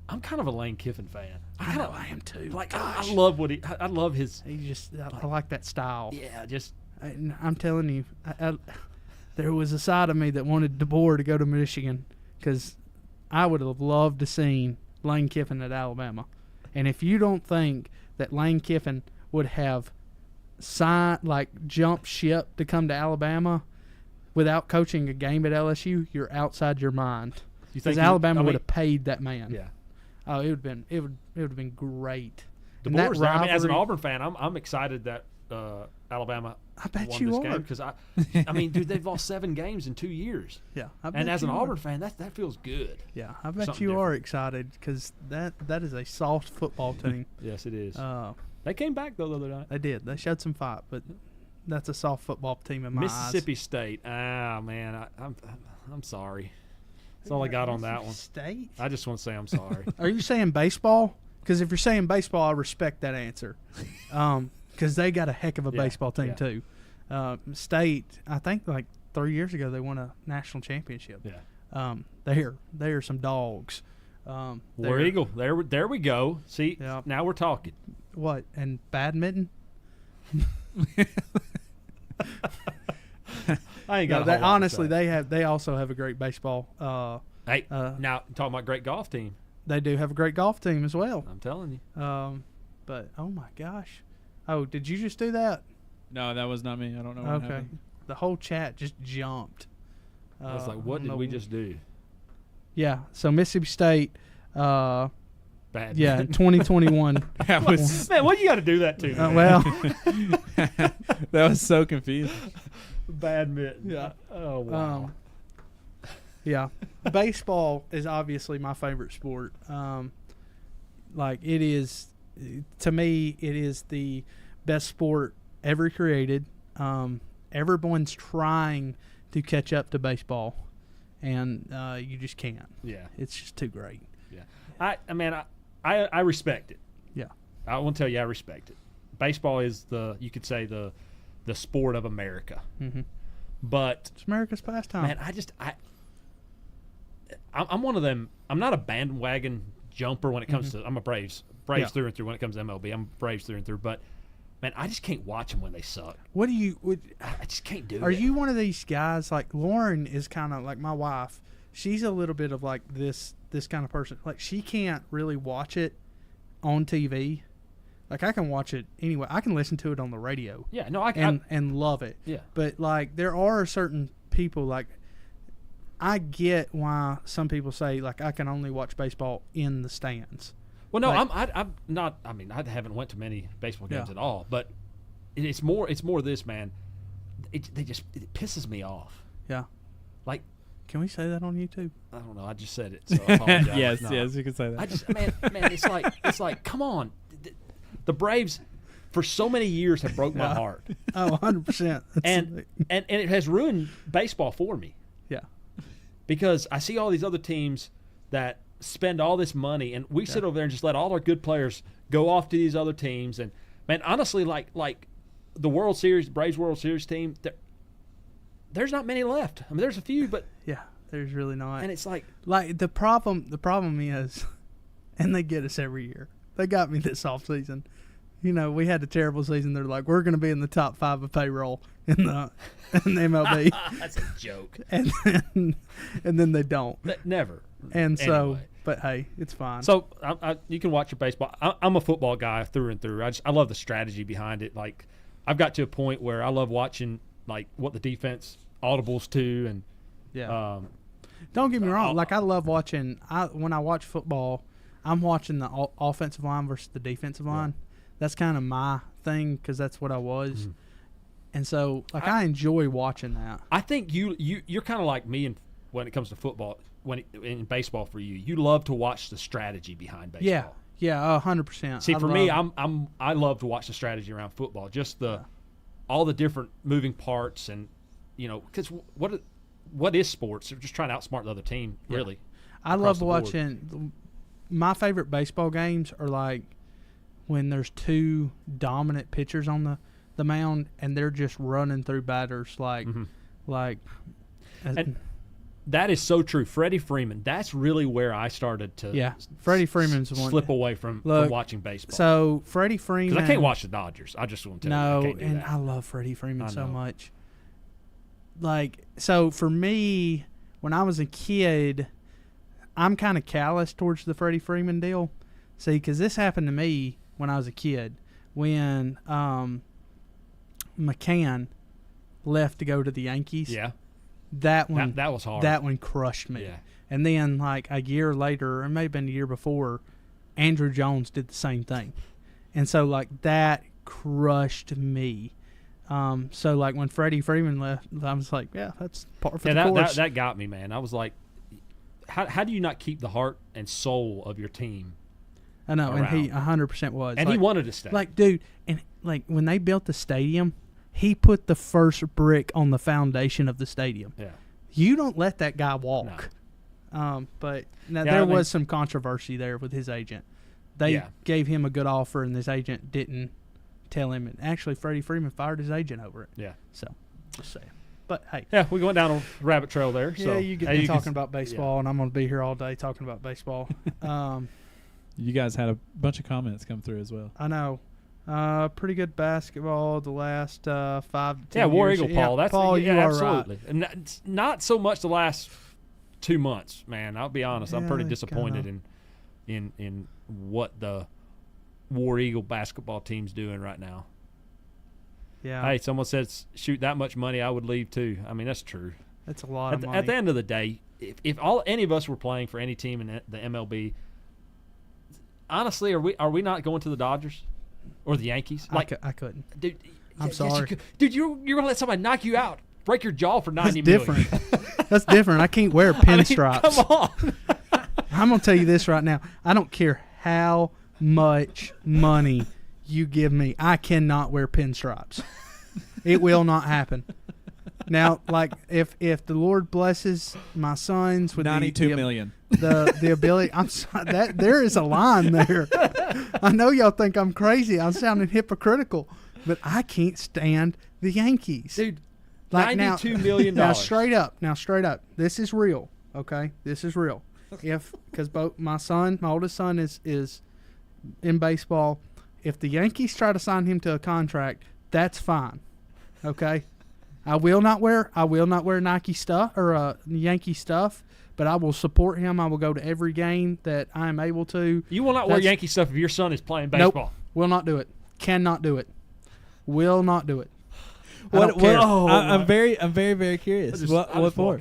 I'm kind of a Lane Kiffin fan. I am too. Like, I love I love his. I like that style. Yeah, just. I'm telling you, there was a side of me that wanted DeBoer to go to Michigan because I would have loved to seen Lane Kiffin at Alabama. And if you don't think that Lane Kiffin would have jumped ship to come to Alabama without coaching a game at LSU, you're outside your mind. Because Alabama would have paid that man. Yeah. Oh, it would have been great. DeBoer's there. I mean, as an Auburn fan, I'm excited that Alabama won this game because I mean, dude, they've lost 7 games in 2 years. Yeah, and as an Auburn fan, that feels good. Yeah, I bet you are excited because that is a soft football team. Yes, it is. They came back though the other night. They did. They showed some fight, but that's a soft football team in my eyes. Mississippi State. Ah, man, I'm sorry. That's all I got on that one. State? I just want to say I'm sorry. Are you saying baseball? Because if you're saying baseball, I respect that answer. Because they got a heck of a baseball team too. State, I think like 3 years ago they won a national championship. Yeah. They are some dogs. War Eagle. There we go. See, now we're talking. What, and badminton? I ain't got honestly, they also have a great baseball. Hey, now talking about great golf team. They do have a great golf team as well. I'm telling you. But oh my gosh, did you just do that? No, that was not me. I don't know. What happened. The whole chat just jumped. I was like, what did we just do? Yeah. So Mississippi State. Bad. Yeah, 2021. Man, what you got to do that to? Well, that was so confusing. Badminton. Yeah. Oh wow. Yeah, baseball is obviously my favorite sport. Like it is, to me, it is the best sport ever created. Everyone's trying to catch up to baseball, and you just can't. Yeah, it's just too great. Yeah, I respect it. Yeah, I want to tell you, I respect it. Baseball is you could say the sport of America. Mm-hmm. But it's America's pastime. Man, I'm one of them. I'm not a bandwagon jumper when it comes to. I'm a Braves through and through when it comes to MLB. I'm Braves through and through. But man, I just can't watch them when they suck. What do you? I just can't do it. Are you one of these guys like Lauren is kind of like my wife? she's a little bit of like this kind of person. Like she can't really watch it on TV. Like I can watch it anyway. I can listen to it on the radio. Yeah, no, and love it. Yeah. But like there are certain people, like I get why some people say like I can only watch baseball in the stands. Well, no, like, I'm not. I mean, I haven't went to many baseball games at all. But it's more this, man. It pisses me off. Yeah. Like, can we say that on YouTube? I don't know. I just said it. So I apologize. Yes, you can say that. I just man, it's like, come on. The Braves, for so many years, have broke my heart. Oh, 100%. And it has ruined baseball for me. Yeah. Because I see all these other teams that spend all this money, and we sit over there and just let all our good players go off to these other teams. And, man, honestly, like the World Series, the Braves World Series team, there's not many left. I mean, there's a few, but yeah, there's really not. And it's like the problem is, and they get us every year. They got me this offseason. You know, we had a terrible season. They're like, we're going to be in the top 5 of payroll in the MLB. That's a joke. And then they don't. Never. And so, anyway. But hey, it's fine. So you can watch your baseball. I'm a football guy through and through. I love the strategy behind it. Like I've got to a point where I love watching like what the defense audibles to, and don't get me wrong. Like I love watching. When I watch football, I'm watching the offensive line versus the defensive line. That's kind of my thing because that's what I was. Mm-hmm. And so, like, I enjoy watching that. I think you're kind of like me when it comes to football. In baseball, for you love to watch the strategy behind baseball. Yeah, 100%. See, for me, I love to watch the strategy around football. Just all the different moving parts, and because what is sports? They're just trying to outsmart the other team. Really, I love watching. My favorite baseball games are like when there's 2 dominant pitchers on the mound and they're just running through batters and that is so true. Freddie Freeman, that's really where I started to Freddie Freeman's slip away from watching baseball. So Freddie Freeman, because I can't watch the Dodgers. I just won't tell you. I can't do that. I love Freddie Freeman so much. Like, so for me, when I was a kid, I'm kind of callous towards the Freddie Freeman deal. See, because this happened to me when I was a kid, when McCann left to go to the Yankees. Yeah. That one that was hard. That one crushed me. Yeah. And then like a year later, or maybe been a year before, Andrew Jones did the same thing. And so like that crushed me. So like when Freddie Freeman left, I was like, yeah, that's par for the course. That got me, man. I was like, how do you not keep the heart and soul of your team? I know, around? And he 100% was. And he wanted to stay. Like, dude, and like when they built the stadium, he put the first brick on the foundation of the stadium. Yeah. You don't let that guy walk. No. But there was some controversy there with his agent. They gave him a good offer, and this agent didn't tell him. And actually, Freddie Freeman fired his agent over it. Yeah. So, just saying. But, hey. Yeah, we went down a rabbit trail there. Yeah, so. you get me talking about baseball, and I'm going to be here all day talking about baseball. You guys had a bunch of comments come through as well. I know. Pretty good basketball the last 5 to 10 years. Yeah, War Eagle Paul. That's Paul, you are absolutely. Right. And not so much the last 2 months, man. I'll be honest. I'm pretty disappointed in what the War Eagle basketball team's doing right now. Yeah. Hey, someone says, shoot, that much money, I would leave too. I mean, that's true. That's a lot of money. At the end of the day, if any of us were playing for any team in the MLB, honestly, are we not going to the Dodgers or the Yankees? Like I couldn't. Dude, I'm sorry. Dude, you're gonna let somebody knock you out, break your jaw for $90 million. Different. That's different. I can't wear pinstripes. Come on. I'm gonna tell you this right now. I don't care how much money you give me. I cannot wear pinstripes. It will not happen. Now, like if the Lord blesses my sons with $92 million. The ability, that there is a line there. I know y'all think I'm crazy. I'm sounding hypocritical, but I can't stand the Yankees, dude. Like $92 million. Now straight up. This is real. Okay, this is real. Because both my oldest son is in baseball. If the Yankees try to sign him to a contract, that's fine. Okay, I will not wear Nike stuff or Yankee stuff, but I will support him. I will go to every game that I am able to. You will not wear Yankee stuff if your son is playing baseball. Nope. Will not do it. Cannot do it. Will not do it. I'm very, very curious. What for?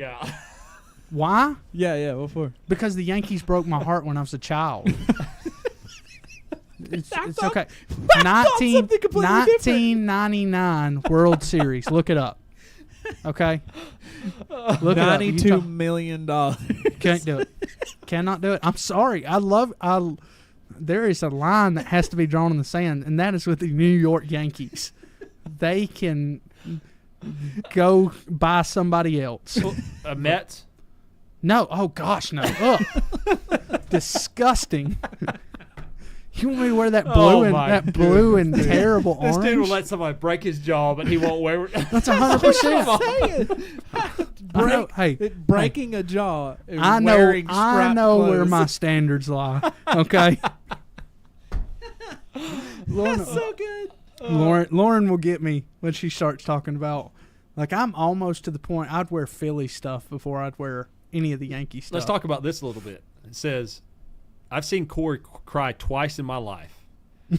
Why? Yeah. What for? Because the Yankees broke my heart when I was a child. It's okay. 1999 World Series. Look it up. Okay. Look $92 million. Can't do it. Cannot do it. I'm sorry. There is a line that has to be drawn in the sand, and that is with the New York Yankees. They can go buy somebody else. Mets? No. Oh gosh, no. Ugh. Disgusting. You want me to wear that blue and terrible orange? This dude will let somebody break his jaw, but he won't wear it. That's 100%. Breaking a jaw. I know where my standards lie. Okay. That's so good. Lauren will get me when she starts talking about. Like, I'm almost to the point I'd wear Philly stuff before I'd wear any of the Yankee stuff. Let's talk about this a little bit. It says, I've seen Corey cry twice in my life,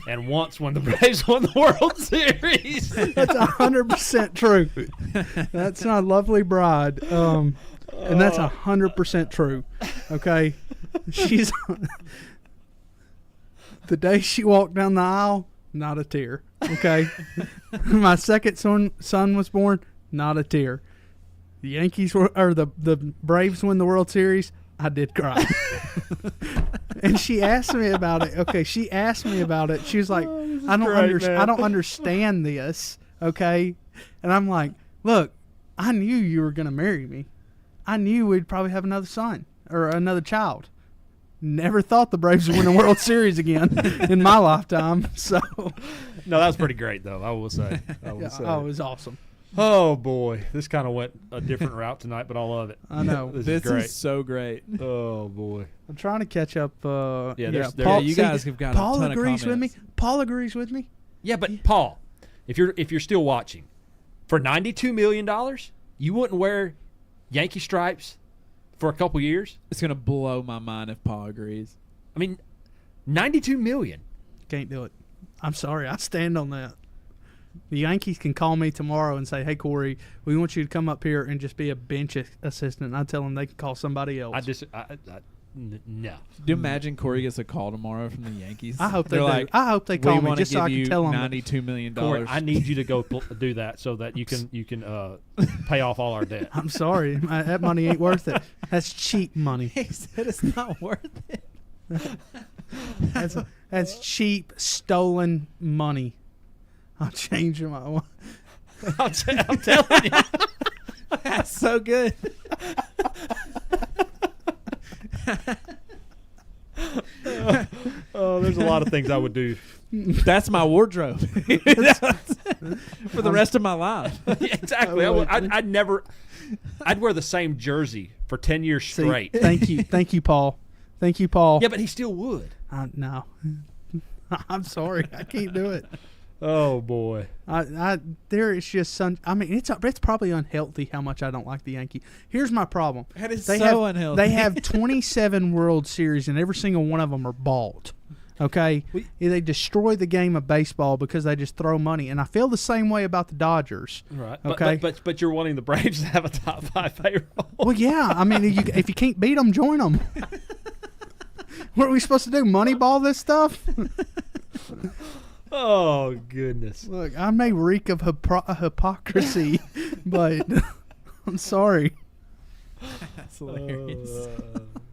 and once when the Braves won the World Series. That's 100% true. That's my lovely bride, and that's 100% true. Okay, she's the day she walked down the aisle, not a tear. Okay, my second son was born, not a tear. The Yankees the Braves win the World Series. I did cry. And she asked me about it. Okay, she asked me about it. She was like, I don't understand this. Okay? And I'm like, look, I knew you were going to marry me. I knew we'd probably have another son or another child. Never thought the Braves would win a World Series again in my lifetime. So, no, that was pretty great, though, I will say. Oh, it was awesome. Oh, boy. This kind of went a different route tonight, but I love it. I know. This is so great. Oh, boy. I'm trying to catch up. Paul, you guys have got Paul a ton agrees of comments. with me. Paul agrees with me. Yeah, but Paul, if you're still watching, for $92 million, you wouldn't wear Yankee stripes for a couple years? It's going to blow my mind if Paul agrees. I mean, $92 million. Can't do it. I'm sorry. I stand on that. The Yankees can call me tomorrow and say, hey, Corey, we want you to come up here and just be a bench assistant. I tell them they can call somebody else. No. Do you imagine Corey gets a call tomorrow from the Yankees? I hope they do. I hope they call me just so I can tell them. $92 million. Corey, I need you to go do that so that you can pay off all our debt. I'm sorry. That money ain't worth it. That's cheap money. He said it's not worth it. That's cheap, stolen money. I'll change my. I'm telling you. That's so good. There's a lot of things I would do. That's my wardrobe for the rest of my life. Yeah, exactly. I'd wear the same jersey for 10 years straight. Thank you, Paul. Thank you, Paul. Yeah, but he still would. No. I'm sorry. I can't do it. Oh boy. There is just some. I mean, it's probably unhealthy how much I don't like the Yankees. Here's my problem. That is unhealthy. They have 27 World Series, and every single one of them are bought. Okay, they destroy the game of baseball because they just throw money, and I feel the same way about the Dodgers. Right. Okay, but you're wanting the Braves to have a top 5 payroll. Well, yeah. I mean, if you can't beat them, join them. What are we supposed to do? Moneyball this stuff? Oh, goodness. Look, I may reek of hypocrisy, but I'm sorry. That's hilarious.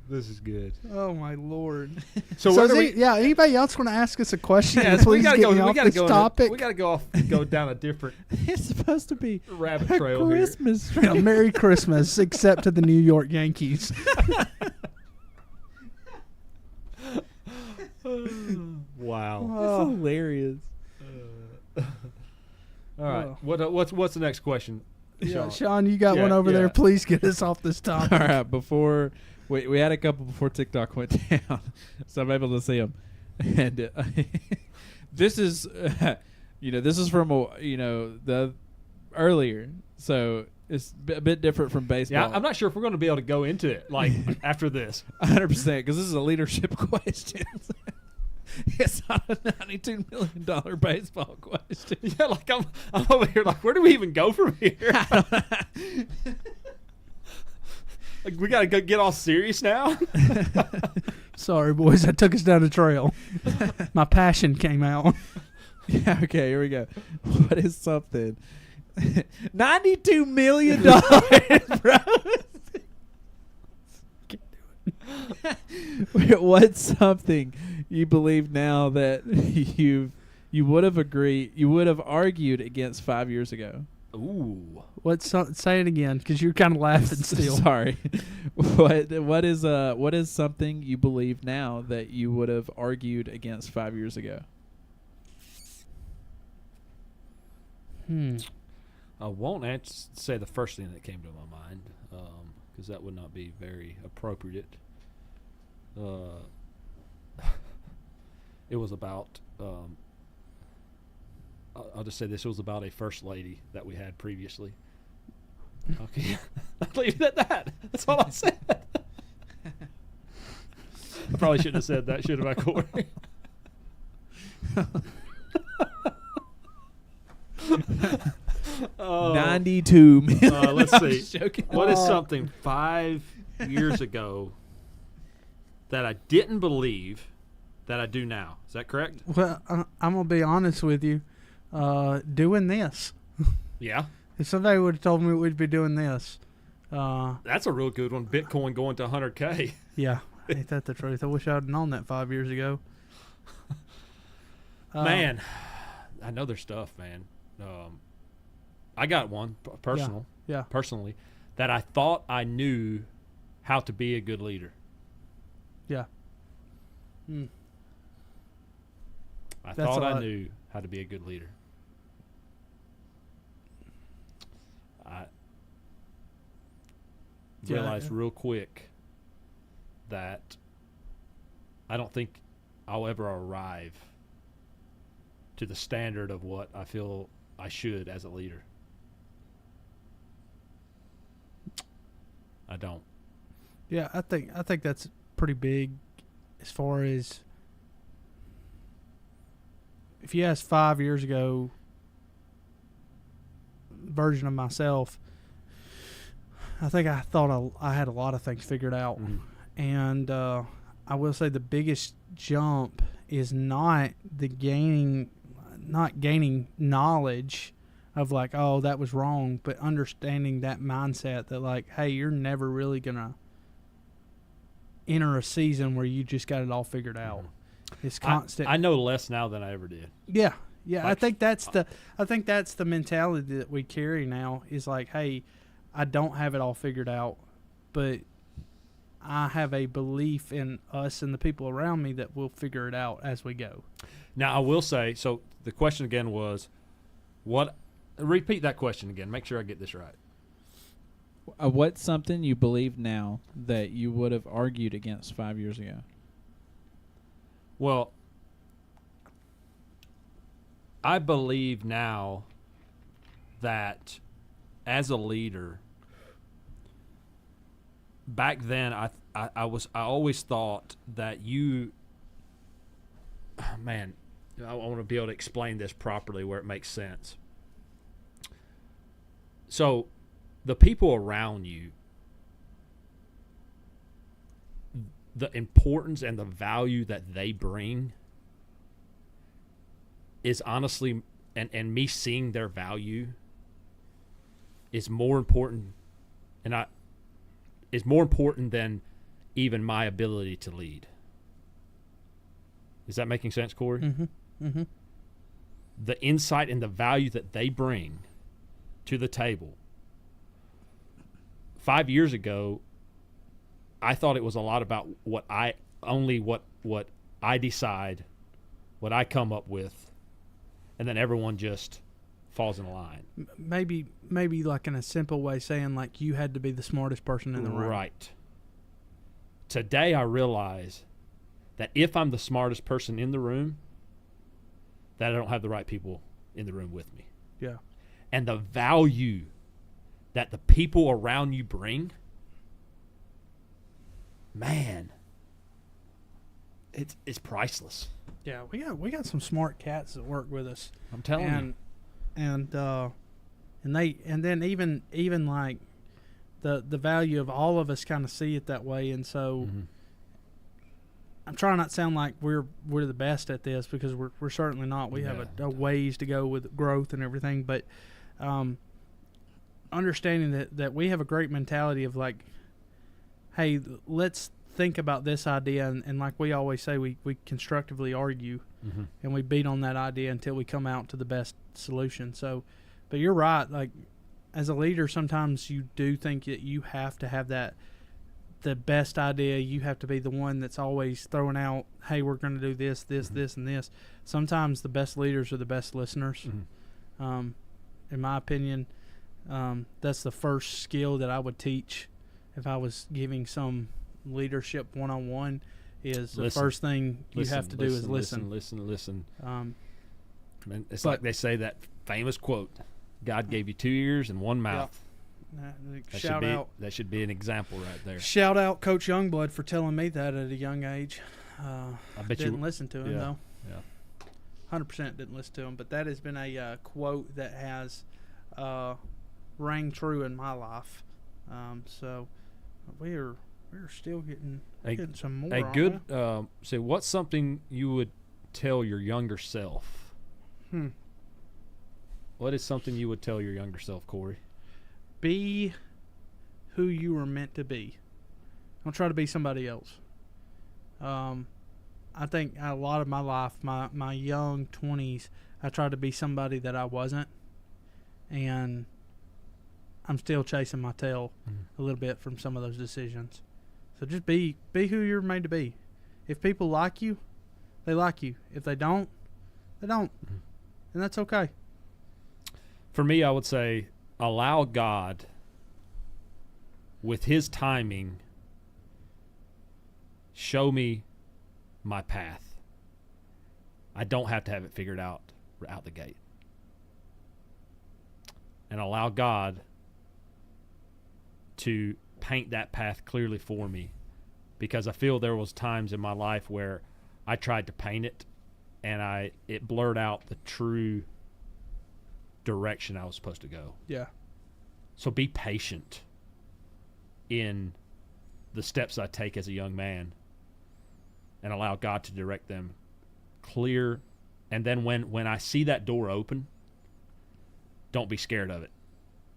This is good. Oh, my Lord. So anybody else want to ask us a question? Yes, please get me off this topic. We got to go down a different It's supposed to be rabbit trail a Christmas tree. Merry Christmas, except to the New York Yankees. Wow. That's hilarious. All right. What's the next question? Sean, you got one over there. Please get us off this topic. All right. Before we had a couple before TikTok went down, so I'm able to see them. And this is, this is from the earlier, so it's a bit different from baseball. Yeah, I'm not sure if we're going to be able to go into it like after this. 100%, because this is a leadership question. It's not a $92 million baseball question. Yeah, like I'm over here like, where do we even go from here? Like, we got to go get all serious now? Sorry, boys. I took us down the trail. My passion came out. Yeah, okay, here we go. What is something? $92 million, bro. What's something you believe now that you would have argued against 5 years ago? Ooh. Say it again, because you're kind of laughing still. Sorry. What is something you believe now that you would have argued against 5 years ago? I won't say the first thing that came to my mind, because that would not be very appropriate. It was about, I'll just say this, it was about a first lady that we had previously. Okay, I'll leave it at that. That's all I said. I probably shouldn't have said that, should have I, Corey? $92 million. Let's see. What is something 5 years ago that I didn't believe that I do now? Is that correct? Well, I'm going to be honest with you. Doing this. Yeah. If somebody would have told me we'd be doing this. That's a real good one. Bitcoin going to 100K. Yeah. Ain't that the truth? I wish I had known that 5 years ago. Man, I know their stuff, man. I got one personally, that I thought I knew how to be a good leader. Yeah. I thought I knew how to be a good leader. I realized real quick that I don't think I'll ever arrive to the standard of what I feel I should as a leader. I don't. Yeah, I think that's pretty big as far as if you asked 5 years ago version of myself, I think I thought I had a lot of things figured out. Mm-hmm. And I will say the biggest jump is not gaining knowledge of like, oh, that was wrong, but understanding that mindset that like, hey, you're never really gonna enter a season where you just got it all figured out. Mm-hmm. It's constant. I know less now than I ever did. Yeah. Like, I think that's the mentality that we carry now is like, hey, I don't have it all figured out, but I have a belief in us and the people around me that we'll figure it out as we go. Now, I will say, so the question again was, repeat that question again. Make sure I get this right. What's something you believe now that you would have argued against 5 years ago? Well, I believe now that as a leader, back then I always thought that man, I want to be able to explain this properly where it makes sense. So the people around you, the importance and the value that they bring is honestly, and me seeing their value is more important, is more important than even my ability to lead. Is that making sense, Corey? Mm-hmm. Mm-hmm. The insight and the value that they bring to the table. 5 years ago, I thought it was a lot about what I decide, what I come up with, and then everyone just falls in line. Maybe like in a simple way saying like you had to be the smartest person in the room. Right. Today I realize that if I'm the smartest person in the room, that I don't have the right people in the room with me. Yeah. and the value that the people around you bring, man, it's priceless. Yeah, we got some smart cats that work with us. I'm telling you. And then even like the value of all of us kind of see it that way, and so I'm trying not to sound like we're the best at this, because we're certainly not. We have a ways to go with growth and everything, but understanding that we have a great mentality of like, hey, let's think about this idea, and like we always say, we constructively argue, and we beat on that idea until we come out to the best solution. So, but you're right, like as a leader, sometimes you do think that you have to have the best idea. You have to be the one that's always throwing out, hey, we're going to do this, this, and this. Sometimes the best leaders are the best listeners. In my opinion, that's the first skill that I would teach if I was giving some leadership one-on-one, is the first thing you have to do is listen. And it's like they say, that famous quote, God gave you 2 ears and 1 mouth. That should be an example right there. Shout out Coach Youngblood for telling me that at a young age. I bet didn't listen to him though. Yeah, 100% didn't listen to him. But that has been a quote that has rang true in my life. So we're still getting some more. A good. So what's something you would tell your younger self? What is something you would tell your younger self, Corey? Be who you were meant to be. Don't try to be somebody else. I think a lot of my life, my young 20s, I tried to be somebody that I wasn't, and I'm still chasing my tail a little bit from some of those decisions. So just be who you're made to be. If people like you, they like you. If they don't, they don't. And that's okay. For me, I would say allow God, with his timing, show me my path. I don't have to have it figured out the gate. And allow God to paint that path clearly for me, because I feel there was times in my life where I tried to paint it and it blurred out the true direction I was supposed to go. Yeah. So be patient in the steps I take as a young man, and allow God to direct them clear. And then when I see that door open, don't be scared of it.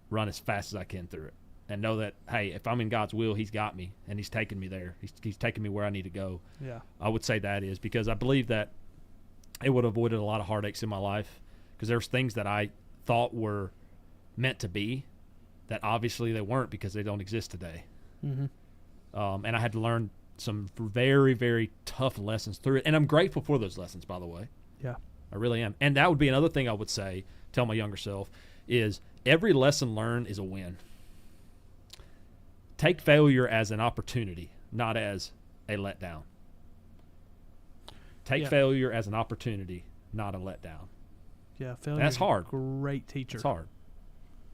Run as fast as I can through it, and know that, hey, if I'm in God's will, he's got me, and he's taking me there. He's taking me where I need to go. Yeah. I would say that is, because I believe that it would have avoided a lot of heartaches in my life, because there's things that I thought were meant to be that obviously they weren't, because they don't exist today. And I had to learn some very, very tough lessons through it, and I'm grateful for those lessons, by the way. Yeah, I really am. And that would be another thing I would say, tell my younger self, is every lesson learned is a win. Take failure as an opportunity, not as a letdown. Take failure as an opportunity, not a letdown. Yeah, failure. That's hard. Great teacher. It's hard.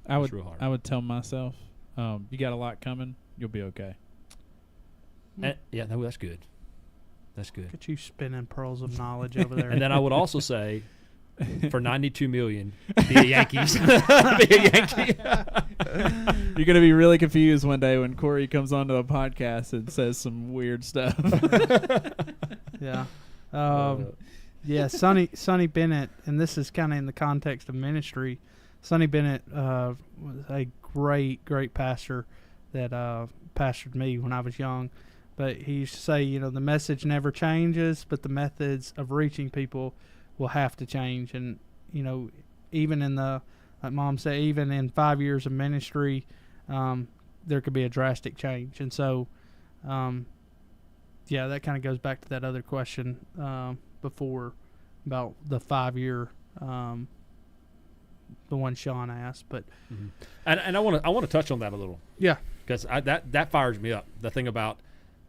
I would tell myself, you got a lot coming. You'll be okay. That's good. That's good. Look at you spinning pearls of knowledge over there. And then I would also say, for $92 million, be a Yankees. Be a Yankee. You're gonna be really confused one day when Corey comes onto the podcast and says some weird stuff. Yeah. Sonny Bennett, and this is kind of in the context of ministry. Sonny Bennett was a great pastor that pastored me when I was young. But he used to say, the message never changes, but the methods of reaching people will have to change. And, even in like Mom said, even in 5 years of ministry, there could be a drastic change. And so, that kind of goes back to that other question before about the 5-year, the one Sean asked. But and I want to touch on that a little. Yeah, because that fires me up. The thing about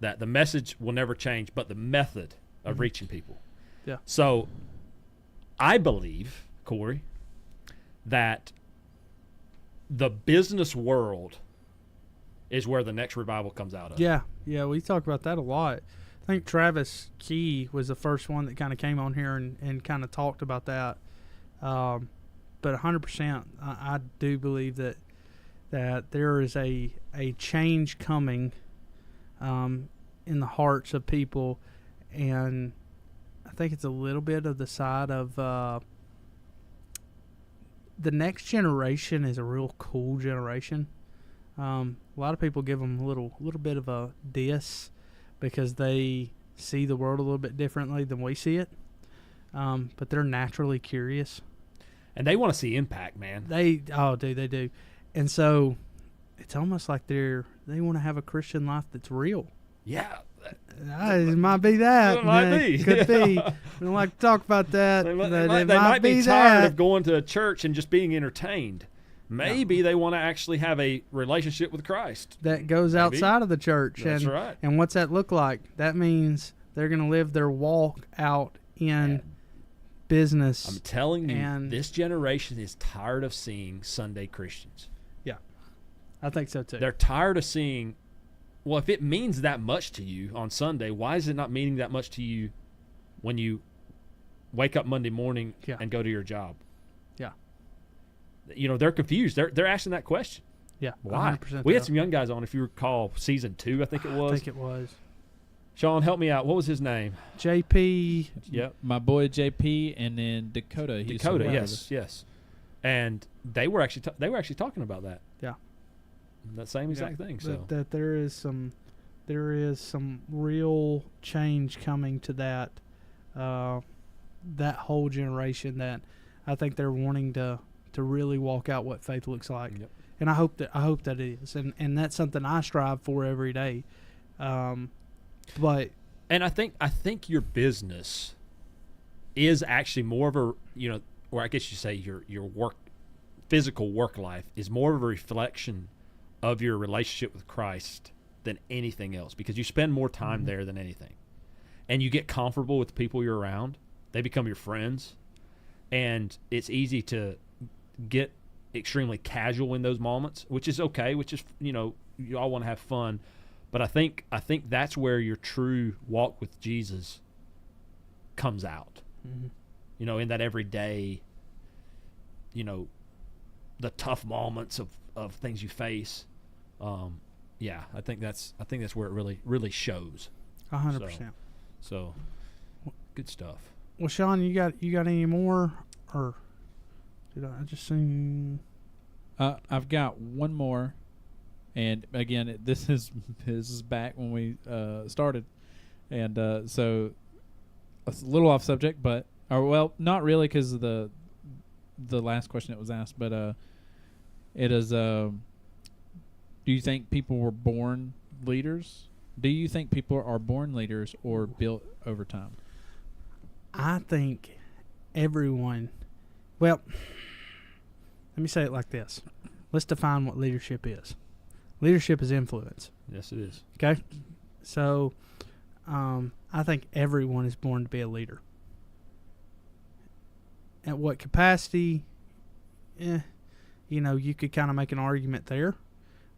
that the message will never change, but the method of reaching people. Yeah. So I believe, Corey, that the business world is where the next revival comes out of. Yeah, we talk about that a lot. I think Travis Key was the first one that kind of came on here and kind of talked about that. But 100%, I do believe that there is a change coming in the hearts of people, and I think it's a little bit of the side of the next generation is a real cool generation. A lot of people give them a little bit of a diss because they see the world a little bit differently than we see it. But they're naturally curious. And they want to see impact, man. They do. And so it's almost like they want to have a Christian life that's real. Yeah. It might be that. It might be. Could be. We don't like to talk about that. They might be tired of going to a church and just being entertained. Maybe they want to actually have a relationship with Christ. That goes outside of the church. That's right. And what's that look like? That means they're going to live their walk out in business. I'm telling you, this generation is tired of seeing Sunday Christians. Yeah, I think so too. They're tired of seeing, well, if it means that much to you on Sunday, why is it not meaning that much to you when you wake up Monday morning and go to your job? Yeah. You know, they're confused. They're asking that question. Yeah. Why? We had some young guys on, if you recall, season 2, I think it was. Sean, help me out. What was his name? JP. Yep. My boy JP, and then Dakota. Yes. And they were actually talking about that. Yeah. That same exact thing. So that there is some real change coming to that whole generation that I think they're wanting to really walk out what faith looks like. Yep. And I hope that it is. And that's something I strive for every day. But I think your business is actually more of a, or I guess you say your physical work life is more of a reflection of your relationship with Christ than anything else, because you spend more time there than anything, and you get comfortable with the people you're around. They become your friends, and it's easy to get extremely casual in those moments, which is okay, which is, you all want to have fun. But I think that's where your true walk with Jesus comes out. Mm-hmm. In that everyday, the tough moments of things you face. I think that's where it really, really shows. 100%. So good stuff. Well, Sean, you got any more, or did I just sing? I've got one more. And again, this is back when we started, and so it's a little off subject, but not really, because of the last question that was asked. But it is: do you think people were born leaders? Do you think people are born leaders or built over time? I think everyone. Well, let me say it like this. Let's define what leadership is. Leadership is influence. Yes, it is. Okay? So, I think everyone is born to be a leader. At what capacity? You could kind of make an argument there.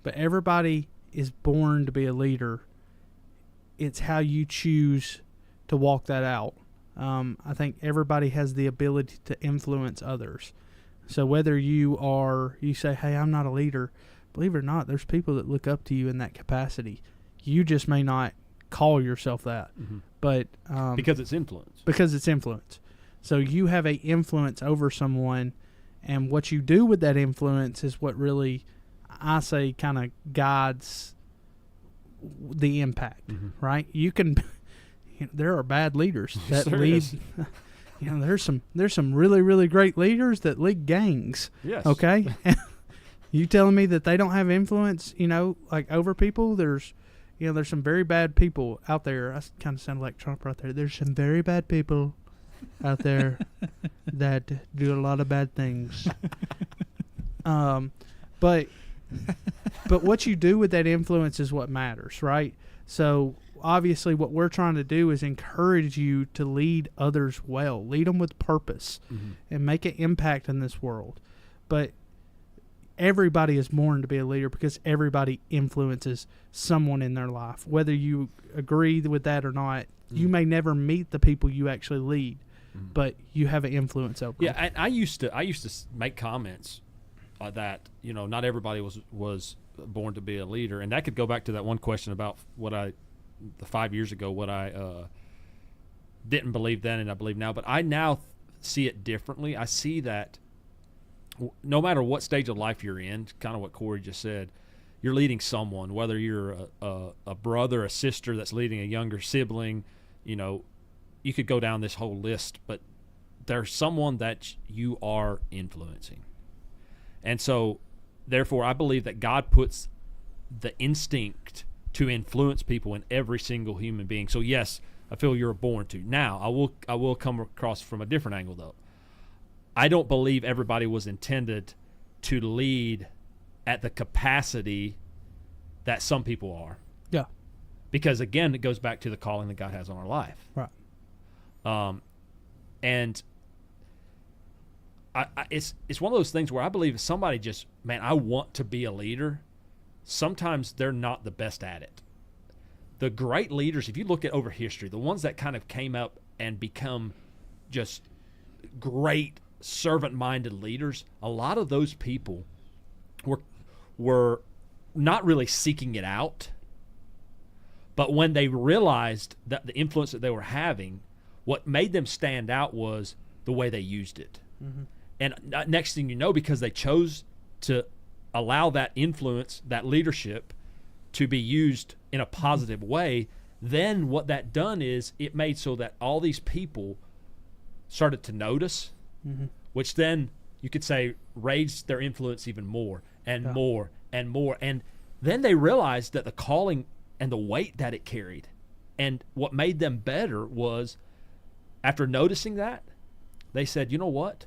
But everybody is born to be a leader. It's how you choose to walk that out. I think everybody has the ability to influence others. So whether you say, hey, I'm not a leader, believe it or not, there's people that look up to you in that capacity. You just may not call yourself that, but because it's influence. Because it's influence. So you have a influence over someone, and what you do with that influence is what really, I say, kind of guides the impact. Right? You can. There are bad leaders that lead. There's some really, really great leaders that lead gangs. Yes. Okay. You telling me that they don't have influence, over people? There's some very bad people out there. I kind of sound like Trump right there. There's some very bad people out there that do a lot of bad things. But what you do with that influence is what matters, right? So obviously what we're trying to do is encourage you to lead others well. Lead them with purpose and make an impact in this world. But everybody is born to be a leader because everybody influences someone in their life. Whether you agree with that or not, you may never meet the people you actually lead, but you have an influence over them. Yeah, I used to make comments that, you know, not everybody was born to be a leader, and that could go back to that one question about the 5 years ago, what I didn't believe then and I believe now. But I now see it differently. I see that no matter what stage of life you're in, kind of what Corey just said, you're leading someone, whether you're a brother, a sister that's leading a younger sibling, you know, you could go down this whole list, but there's someone that you are influencing. And so, therefore, I believe that God puts the instinct to influence people in every single human being. So, yes, I feel you're born to. Now, I will come across from a different angle, though. I don't believe everybody was intended to lead at the capacity that some people are. Yeah. Because, again, it goes back to the calling that God has on our life. Right. And it's one of those things where I believe if somebody just, man, I want to be a leader, sometimes they're not the best at it. The great leaders, if you look at over history, the ones that kind of came up and become just great servant-minded leaders, a lot of those people were not really seeking it out, but when they realized that the influence that they were having, what made them stand out was the way they used it. Mm-hmm. And next thing you know, because they chose to allow that influence, that leadership, to be used in a positive way, then what that done is it made so that all these people started to notice, which then you could say raised their influence even more and more and more. And then they realized that the calling and the weight that it carried. And what made them better was, after noticing that, they said, you know what?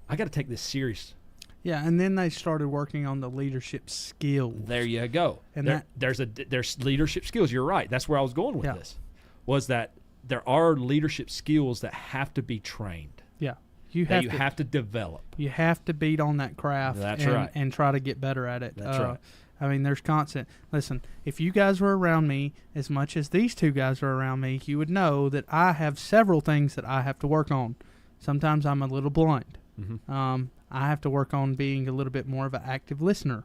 I got to take this serious. Yeah, and then they started working on the leadership skills. There you go. And there's leadership skills. You're right. That's where I was going with this, was that there are leadership skills that have to be trained. Yeah. You have to develop. You have to beat on that craft. That's right. And try to get better at it. That's right. I mean, there's constant. Listen, if you guys were around me as much as these two guys are around me, you would know that I have several things that I have to work on. Sometimes I'm a little blind. Mm-hmm. I have to work on being a little bit more of an active listener.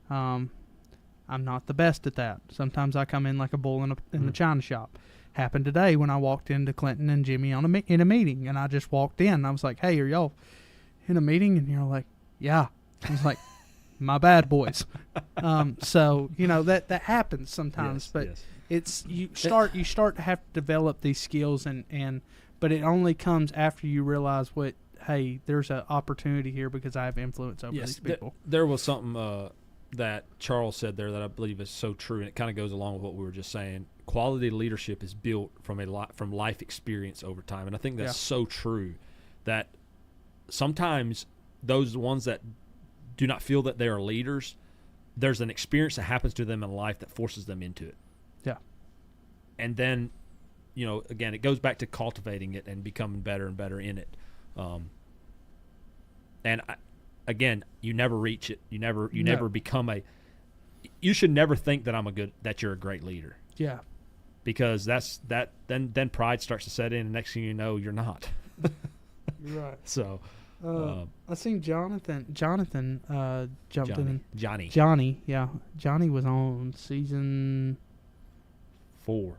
I'm not the best at that. Sometimes I come in like a bull in the china shop. Happened today when I walked into Clinton and Jimmy in a meeting, and I just walked in. And I was like, "Hey, are y'all in a meeting?" And you're like, "Yeah." I was like, "My bad, boys." So you know that happens sometimes, but it's you start to have to develop these skills, but it only comes after you realize hey, there's an opportunity here because I have influence over these people. There was something that Charles said there that I believe is so true, and it kind of goes along with what we were just saying. Quality leadership is built from life experience over time, and I think that's so true. That sometimes those ones that do not feel that they are leaders, there's an experience that happens to them in life that forces them into it. Yeah, and then, you know, again, it goes back to cultivating it and becoming better and better in it. Again, you never reach it. You never become you should never think that you're a great leader. Yeah. Because then pride starts to set in, and next thing you know, you're not. You're right. So I seen Jonathan jumped in. Johnny, yeah. Johnny was on season 4.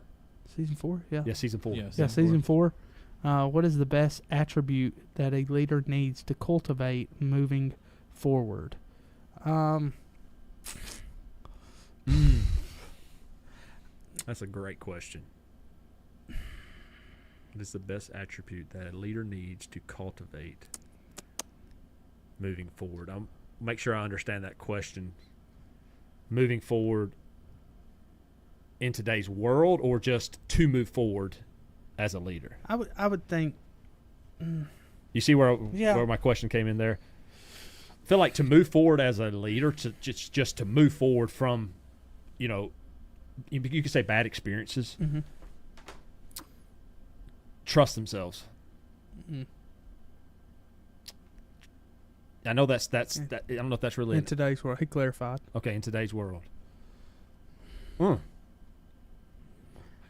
Season 4, yeah. Yeah, season 4. Yeah, season 4. What is the best attribute that a leader needs to cultivate moving forward? That's a great question. What is the best attribute that a leader needs to cultivate moving forward? I'll make sure I understand that question. Moving forward in today's world, or just to move forward as a leader? I would think. You see where my question came in there? I feel like to move forward as a leader, to just to move forward from, you know, you could say bad experiences. Mm-hmm. Trust themselves. Mm-hmm. I know that's that. I don't know if that's really in today's world. He clarified. Okay, in today's world.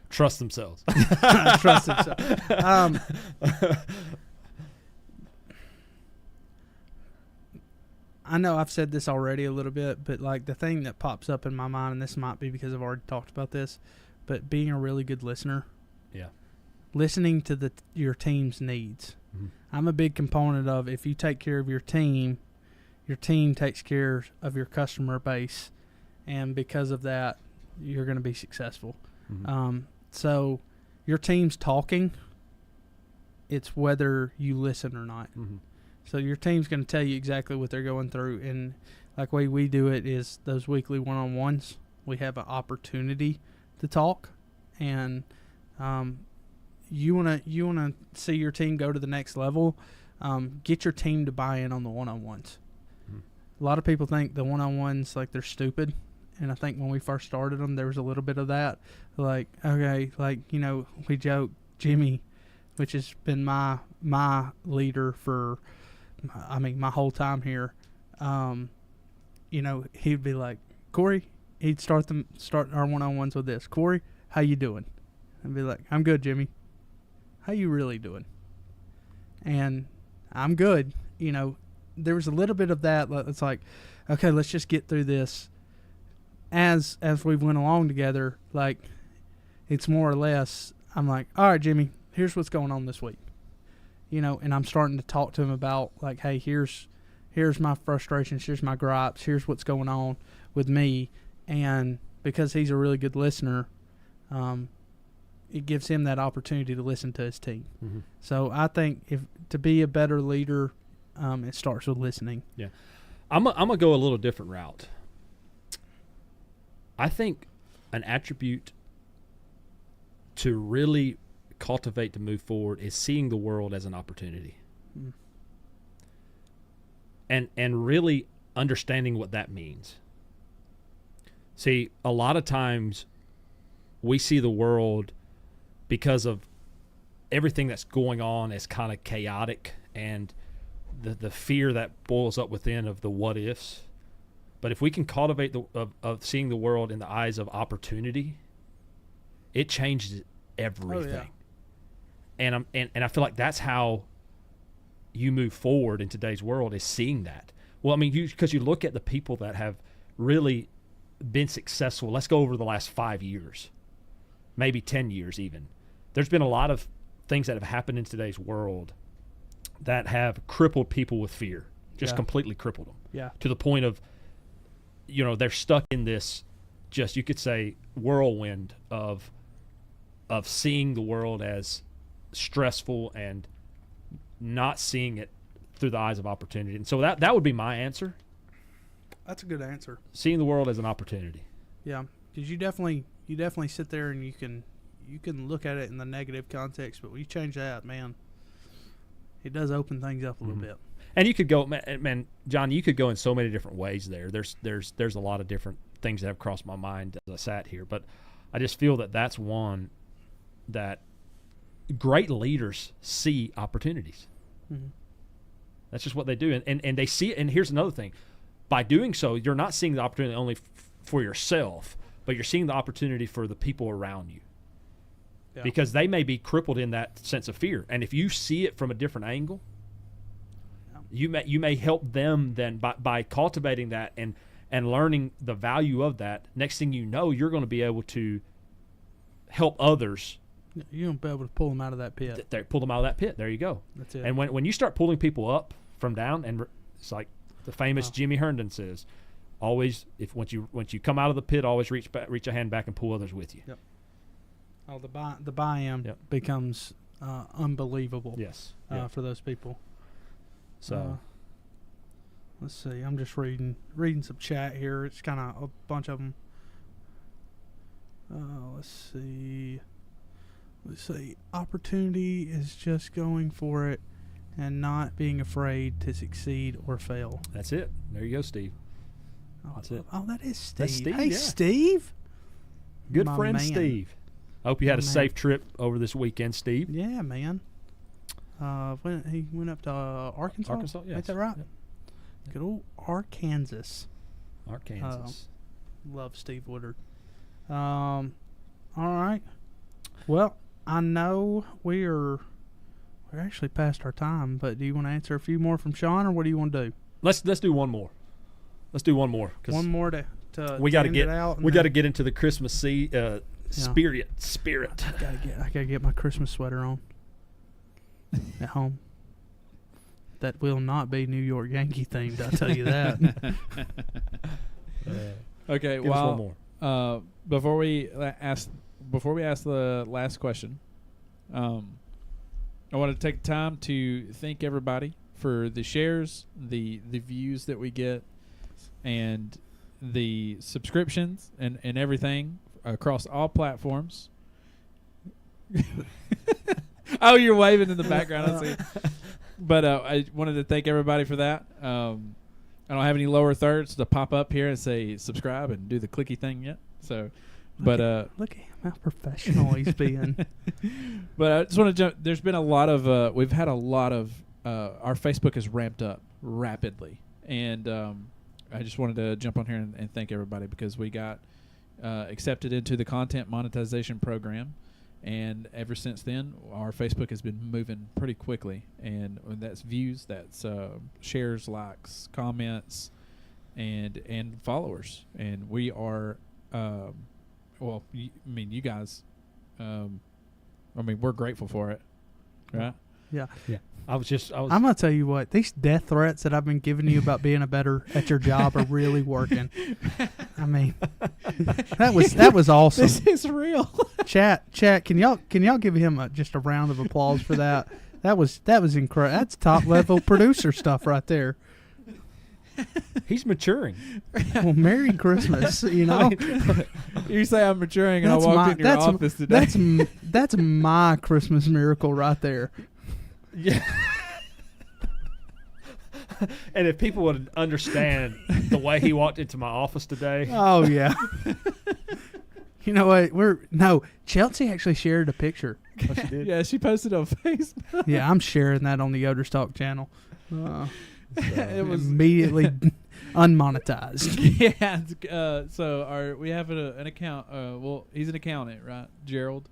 Trust themselves. Trust themselves. I know I've said this already a little bit, but like the thing that pops up in my mind, and this might be because I've already talked about this, but being a really good listener. Yeah. Listening to your team's needs. Mm-hmm. I'm a big component of if you take care of your team takes care of your customer base, and because of that, you're going to be successful. Mm-hmm. So your team's talking. It's whether you listen or not. Mm-hmm. So your team's going to tell you exactly what they're going through, and like the way we do it is those weekly one-on-ones. We have an opportunity to talk, and you wanna see your team go to the next level. Get your team to buy in on the one-on-ones. Mm-hmm. A lot of people think the one-on-ones like they're stupid, and I think when we first started them, there was a little bit of that. Like, okay, like we joke Jimmy, which has been my leader for. My whole time here, he'd be like, Corey, he'd start our one-on-ones with this. Corey, how you doing? I'd be like, I'm good, Jimmy. How you really doing? And I'm good. There was a little bit of that. It's like, okay, let's just get through this. As we went along together, like, it's more or less, I'm like, all right, Jimmy, here's what's going on this week. And I'm starting to talk to him about, like, hey, here's my frustrations, here's my gripes, here's what's going on with me. And because he's a really good listener, it gives him that opportunity to listen to his team. Mm-hmm. So I think to be a better leader, it starts with listening. Yeah. I'm going to go a little different route. I think an attribute to really cultivate to move forward is seeing the world as an opportunity. And really understanding what that means. See, a lot of times we see the world because of everything that's going on as kind of chaotic and the fear that boils up within of the what ifs. But if we can cultivate of seeing the world in the eyes of opportunity, it changes everything. Oh, yeah. And I feel like that's how you move forward in today's world, is seeing that. Well, I mean, because you look at the people that have really been successful. Let's go over the last 5 years, maybe 10 years even. There's been a lot of things that have happened in today's world that have crippled people with fear, just completely crippled them. Yeah. To the point of, they're stuck in this, just, you could say, whirlwind of seeing the world as stressful and not seeing it through the eyes of opportunity. And so that would be my answer. That's a good answer. Seeing the world as an opportunity. Yeah, because you definitely sit there and you can look at it in the negative context, but when you change that, man, it does open things up a little bit. And you could go, man, John, you could go in so many different ways there. There's a lot of different things that have crossed my mind as I sat here, but I just feel that that's one that great leaders see opportunities. Mm-hmm. That's just what they do. And they see it. And here's another thing. By doing so, you're not seeing the opportunity only for yourself, but you're seeing the opportunity for the people around you. Yeah. Because they may be crippled in that sense of fear. And if you see it from a different angle, you may help them then by cultivating that and learning the value of that. Next thing you know, you're going to be able to help others. You're going to be able to pull them out of that pit. Pull them out of that pit. There you go. That's it. And when you start pulling people up from down, and it's like the famous Jimmy Herndon says, always, once you come out of the pit, always reach a hand back and pull others with you. Yep. Oh, the buy-in becomes unbelievable. Yes. For those people. So, let's see. I'm just reading some chat here. It's kind of a bunch of them. Let's see. Opportunity is just going for it and not being afraid to succeed or fail. That's it. There you go, Steve. That's it. Oh, that is Steve. That's Steve. Hey, Steve. Good My friend, man. Steve. I hope you had a safe trip over this weekend, Steve. Yeah, man. He went up to Arkansas. Arkansas, yes. Ain't that right? Good old Arkansas. Arkansas. Love Steve Woodard. All right. Well, I know we're actually past our time, but do you want to answer a few more from Sean, or what do you want to do? Let's do one more. Let's do one more. One more to we got to end get it out. we got to get into the Christmas spirit. I gotta get my Christmas sweater on at home. That will not be New York Yankee themed. I'll tell you that. Okay. Give us one more. Before we ask the last question, I want to take time to thank everybody for the shares, the views that we get, and the subscriptions and everything across all platforms. Oh, you're waving in the background. I see. But I wanted to thank everybody for that. I don't have any lower thirds to pop up here and say subscribe and do the clicky thing yet. So, look at him, how professional he's being. But I just want to jump. There's been a lot of we've had a lot of our Facebook has ramped up rapidly, and I just wanted to jump on here and thank everybody because we got accepted into the content monetization program. And ever since then, our Facebook has been moving pretty quickly. And that's views, that's shares, likes, comments, and followers. And we are, you guys, we're grateful for it, right? Yeah. I'm gonna tell you what, these death threats that I've been giving you about being a better at your job are really working. I mean, that was awesome. This is real. Chat, can y'all give him just a round of applause for that? That was incredible. That's top level producer stuff right there. He's maturing. Well, Merry Christmas, you know. You say I'm maturing, and I walked in your office today. That's my Christmas miracle right there. Yeah. And if people would understand the way he walked into my office today. Oh yeah. You know what? Chelsea actually shared a picture. Oh, she did? Yeah, she posted on Facebook. Yeah, I'm sharing that on the Yoders Talk channel. It was immediately unmonetized. Yeah. So we have an account. Well, he's an accountant, right? Gerald.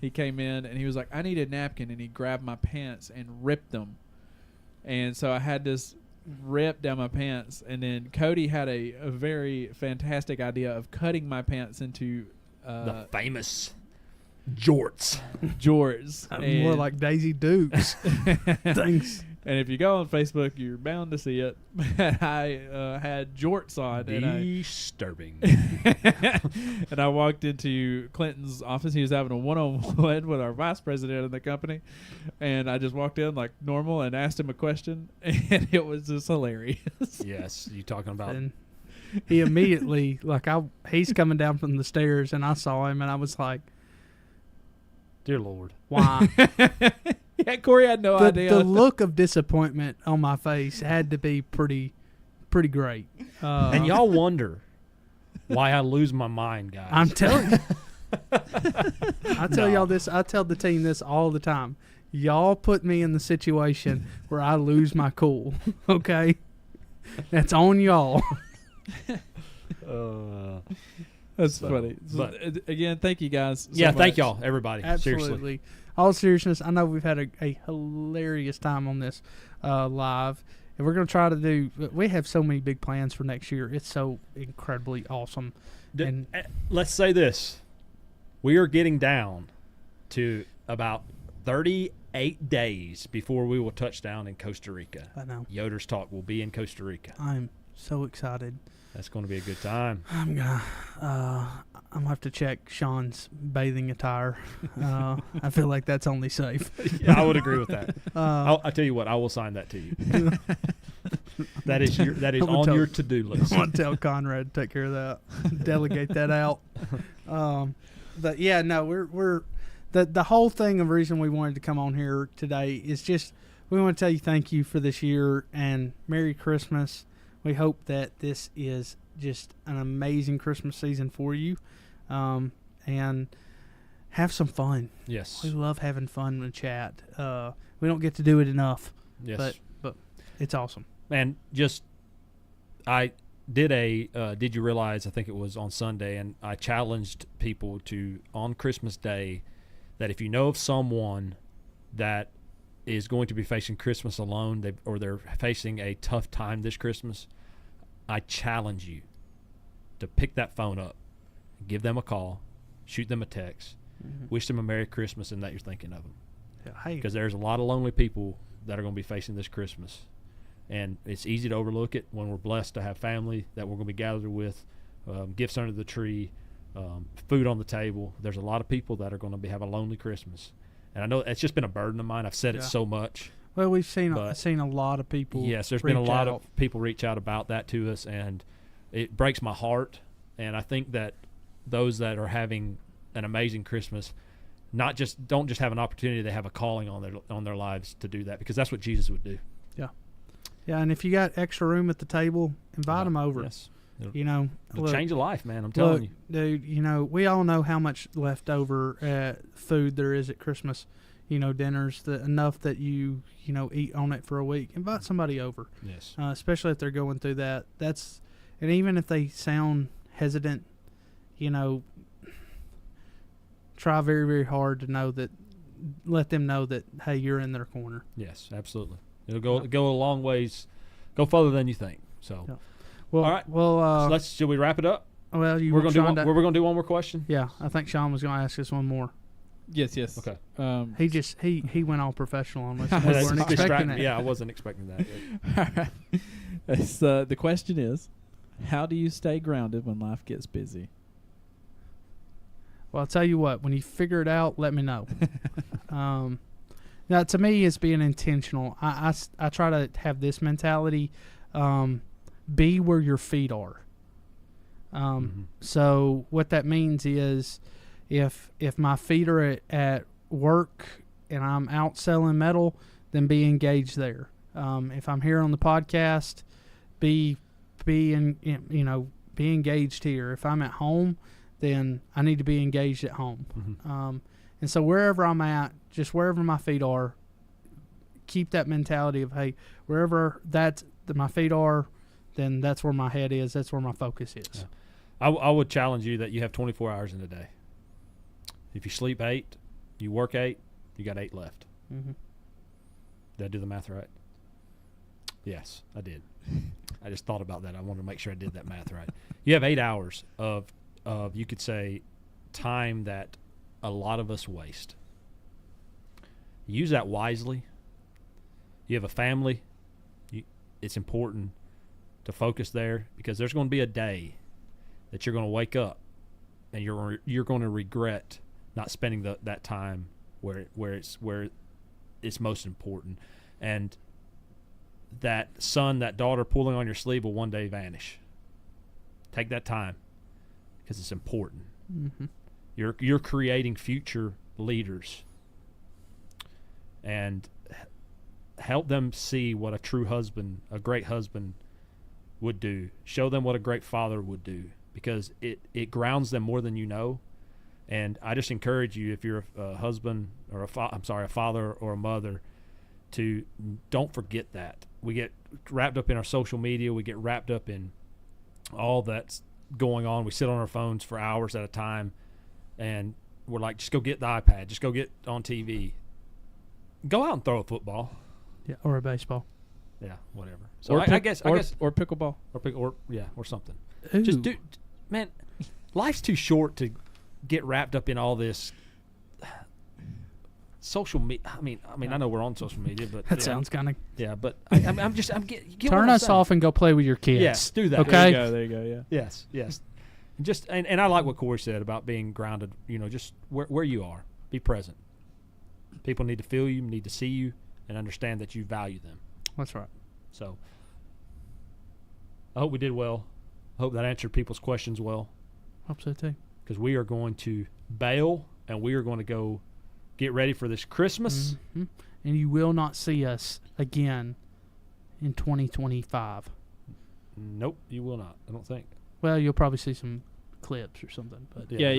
He came in and he was like, I need a napkin, and he grabbed my pants and ripped them. And so I had this rip down my pants, and then Cody had a very fantastic idea of cutting my pants into the famous jorts. More like Daisy Dukes. Thanks. And if you go on Facebook, you're bound to see it. I had jorts on. Disturbing. And I walked into Clinton's office. He was having a one-on-one with our vice president of the company. And I just walked in like normal and asked him a question. And it was just hilarious. Yes. You talking about... And he immediately, he's coming down from the stairs, and I saw him, and I was like, Dear Lord. Why? Yeah, Corey had no idea. The look of disappointment on my face had to be pretty great. And y'all wonder why I lose my mind, guys. I'm telling you. I tell y'all this. I tell the team this all the time. Y'all put me in the situation where I lose my cool. Okay? That's on y'all. That's funny. But again, thank you guys. Thank y'all, everybody. Absolutely. Seriously. All seriousness, I know we've had a hilarious time on this live, and we're going to try to do. We have so many big plans for next year. It's so incredibly awesome. And let's say this: we are getting down to about 38 days before we will touch down in Costa Rica. I know. Yoders Talk will be in Costa Rica. I'm so excited. That's going to be a good time. I'm gonna have to check Sean's bathing attire. I feel like that's only safe. Yeah, I would agree with that. I'll tell you what, I will sign that to you. that is on your to-do list. I want to tell Conrad to take care of that. Delegate that out. But yeah, no, we're the whole thing of reason we wanted to come on here today is just we want to tell you thank you for this year and Merry Christmas. We hope that this is just an amazing Christmas season for you, and have some fun. Yes. We love having fun in the chat. We don't get to do it enough. Yes. But it's awesome. And just I did a did you realize, I think it was on Sunday, and I challenged people to, on Christmas Day, that if you know of someone that is going to be facing Christmas alone, or they're facing a tough time this Christmas, I challenge you to pick that phone up, give them a call, shoot them a text, wish them a Merry Christmas, and that you're thinking of them. Because there's a lot of lonely people that are going to be facing this Christmas. And it's easy to overlook it when we're blessed to have family that we're going to be gathered with, gifts under the tree, food on the table. There's a lot of people that are going to have a lonely Christmas. And I know it's just been a burden of mine. I've said it so much. Well, we've seen a lot of people. Yes, there's been a lot of people reach out about that to us, and it breaks my heart. And I think that those that are having an amazing Christmas don't just have an opportunity, they have a calling on their lives to do that, because that's what Jesus would do. Yeah, and if you got extra room at the table, invite them over. Yes. It'll change a life, man. I'm telling you. Dude, we all know how much leftover food there is at Christmas, dinners, enough that you eat on it for a week. Invite somebody over. Yes. Especially if they're going through that. And even if they sound hesitant, try very, very hard to let them know that, hey, you're in their corner. Yes, absolutely. It'll go a long ways, go further than you think. So, well, all right. Well, should we wrap it up? Well, we're going to do one more question. Yeah, I think Sean was going to ask us one more. Yes. Okay. He went all professional on us. We weren't expecting it. Yeah, I wasn't expecting that. All right. So the question is, how do you stay grounded when life gets busy? Well, I'll tell you what. When you figure it out, let me know. Now, to me, it's being intentional. I try to have this mentality, be where your feet are. So what that means is if my feet are at work and I'm out selling metal, then be engaged there. If I'm here on the podcast, be engaged here. If I'm at home, then I need to be engaged at home. And so wherever I'm at, just wherever my feet are, keep that mentality of, hey, wherever my feet are, then that's where my head is. That's where my focus is. Yeah. I would challenge you that you have 24 hours in a day. If you sleep 8, you work 8, you got 8 left. Did I do the math right? Yes, I did. I just thought about that. I wanted to make sure I did that math right. You have 8 hours of you could say, time that a lot of us waste. Use that wisely. You have a family. It's important to focus there, because there's going to be a day that you're going to wake up and you're going to regret not spending that time where it's most important. And that son, that daughter pulling on your sleeve will one day vanish. Take that time, because it's important. You're creating future leaders, and help them see what a true husband, a great husband, would do. Show them what a great father would do, because it grounds them more than you know. And I just encourage you, if you're a husband or a father or a mother, to don't forget that. We get wrapped up in our social media. We get wrapped up in all that's going on. We sit on our phones for hours at a time, and we're like, just go get the iPad. Just go get on TV. Go out and throw a football. Yeah, or a baseball. Yeah, whatever. So I guess or pickleball or something. Ooh. Just do, man. Life's too short to get wrapped up in all this social media. I mean, I know we're on social media, but that sounds kind of. Yeah, but I'm getting. Turn us off and go play with your kids. Yes, do that. Okay. There you go. Yeah. Yes. Just and I like what Corey said about being grounded. Just where you are, be present. People need to feel you, need to see you, and understand that you value them. That's right. So I hope we did well. I hope that answered people's questions well. Hope so too. Because we are going to bail, and we are going to go get ready for this Christmas. And you will not see us again in 2025. Nope, you will not. I don't think. Well, you'll probably see some clips or something, but Yeah.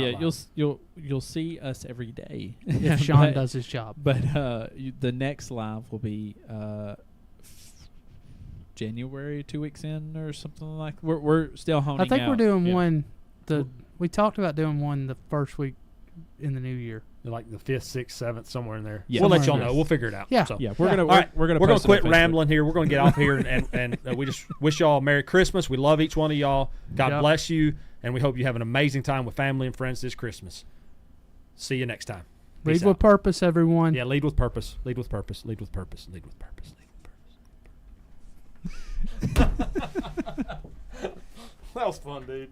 You'll see us every day if Sean does his job. But the next live will be January, 2 weeks in or something like. We're still honing. I think out. we're doing one. We talked about doing one the first week in the new year. Like the 5th, 6th, 7th, somewhere in there. Yeah. We'll let y'all Somewhere in know. there. We'll figure it out. Yeah. So. Yeah, we're gonna All right, we're gonna we're gonna post it on quit Facebook. rambling here. We're gonna get off here and we just wish y'all a Merry Christmas. We love each one of y'all. God bless you, and we hope you have an amazing time with family and friends this Christmas. See you next time. Lead with purpose, everyone. Yeah, lead with purpose. Lead with purpose. Lead with purpose. Lead with purpose. Lead with purpose. That was fun, dude.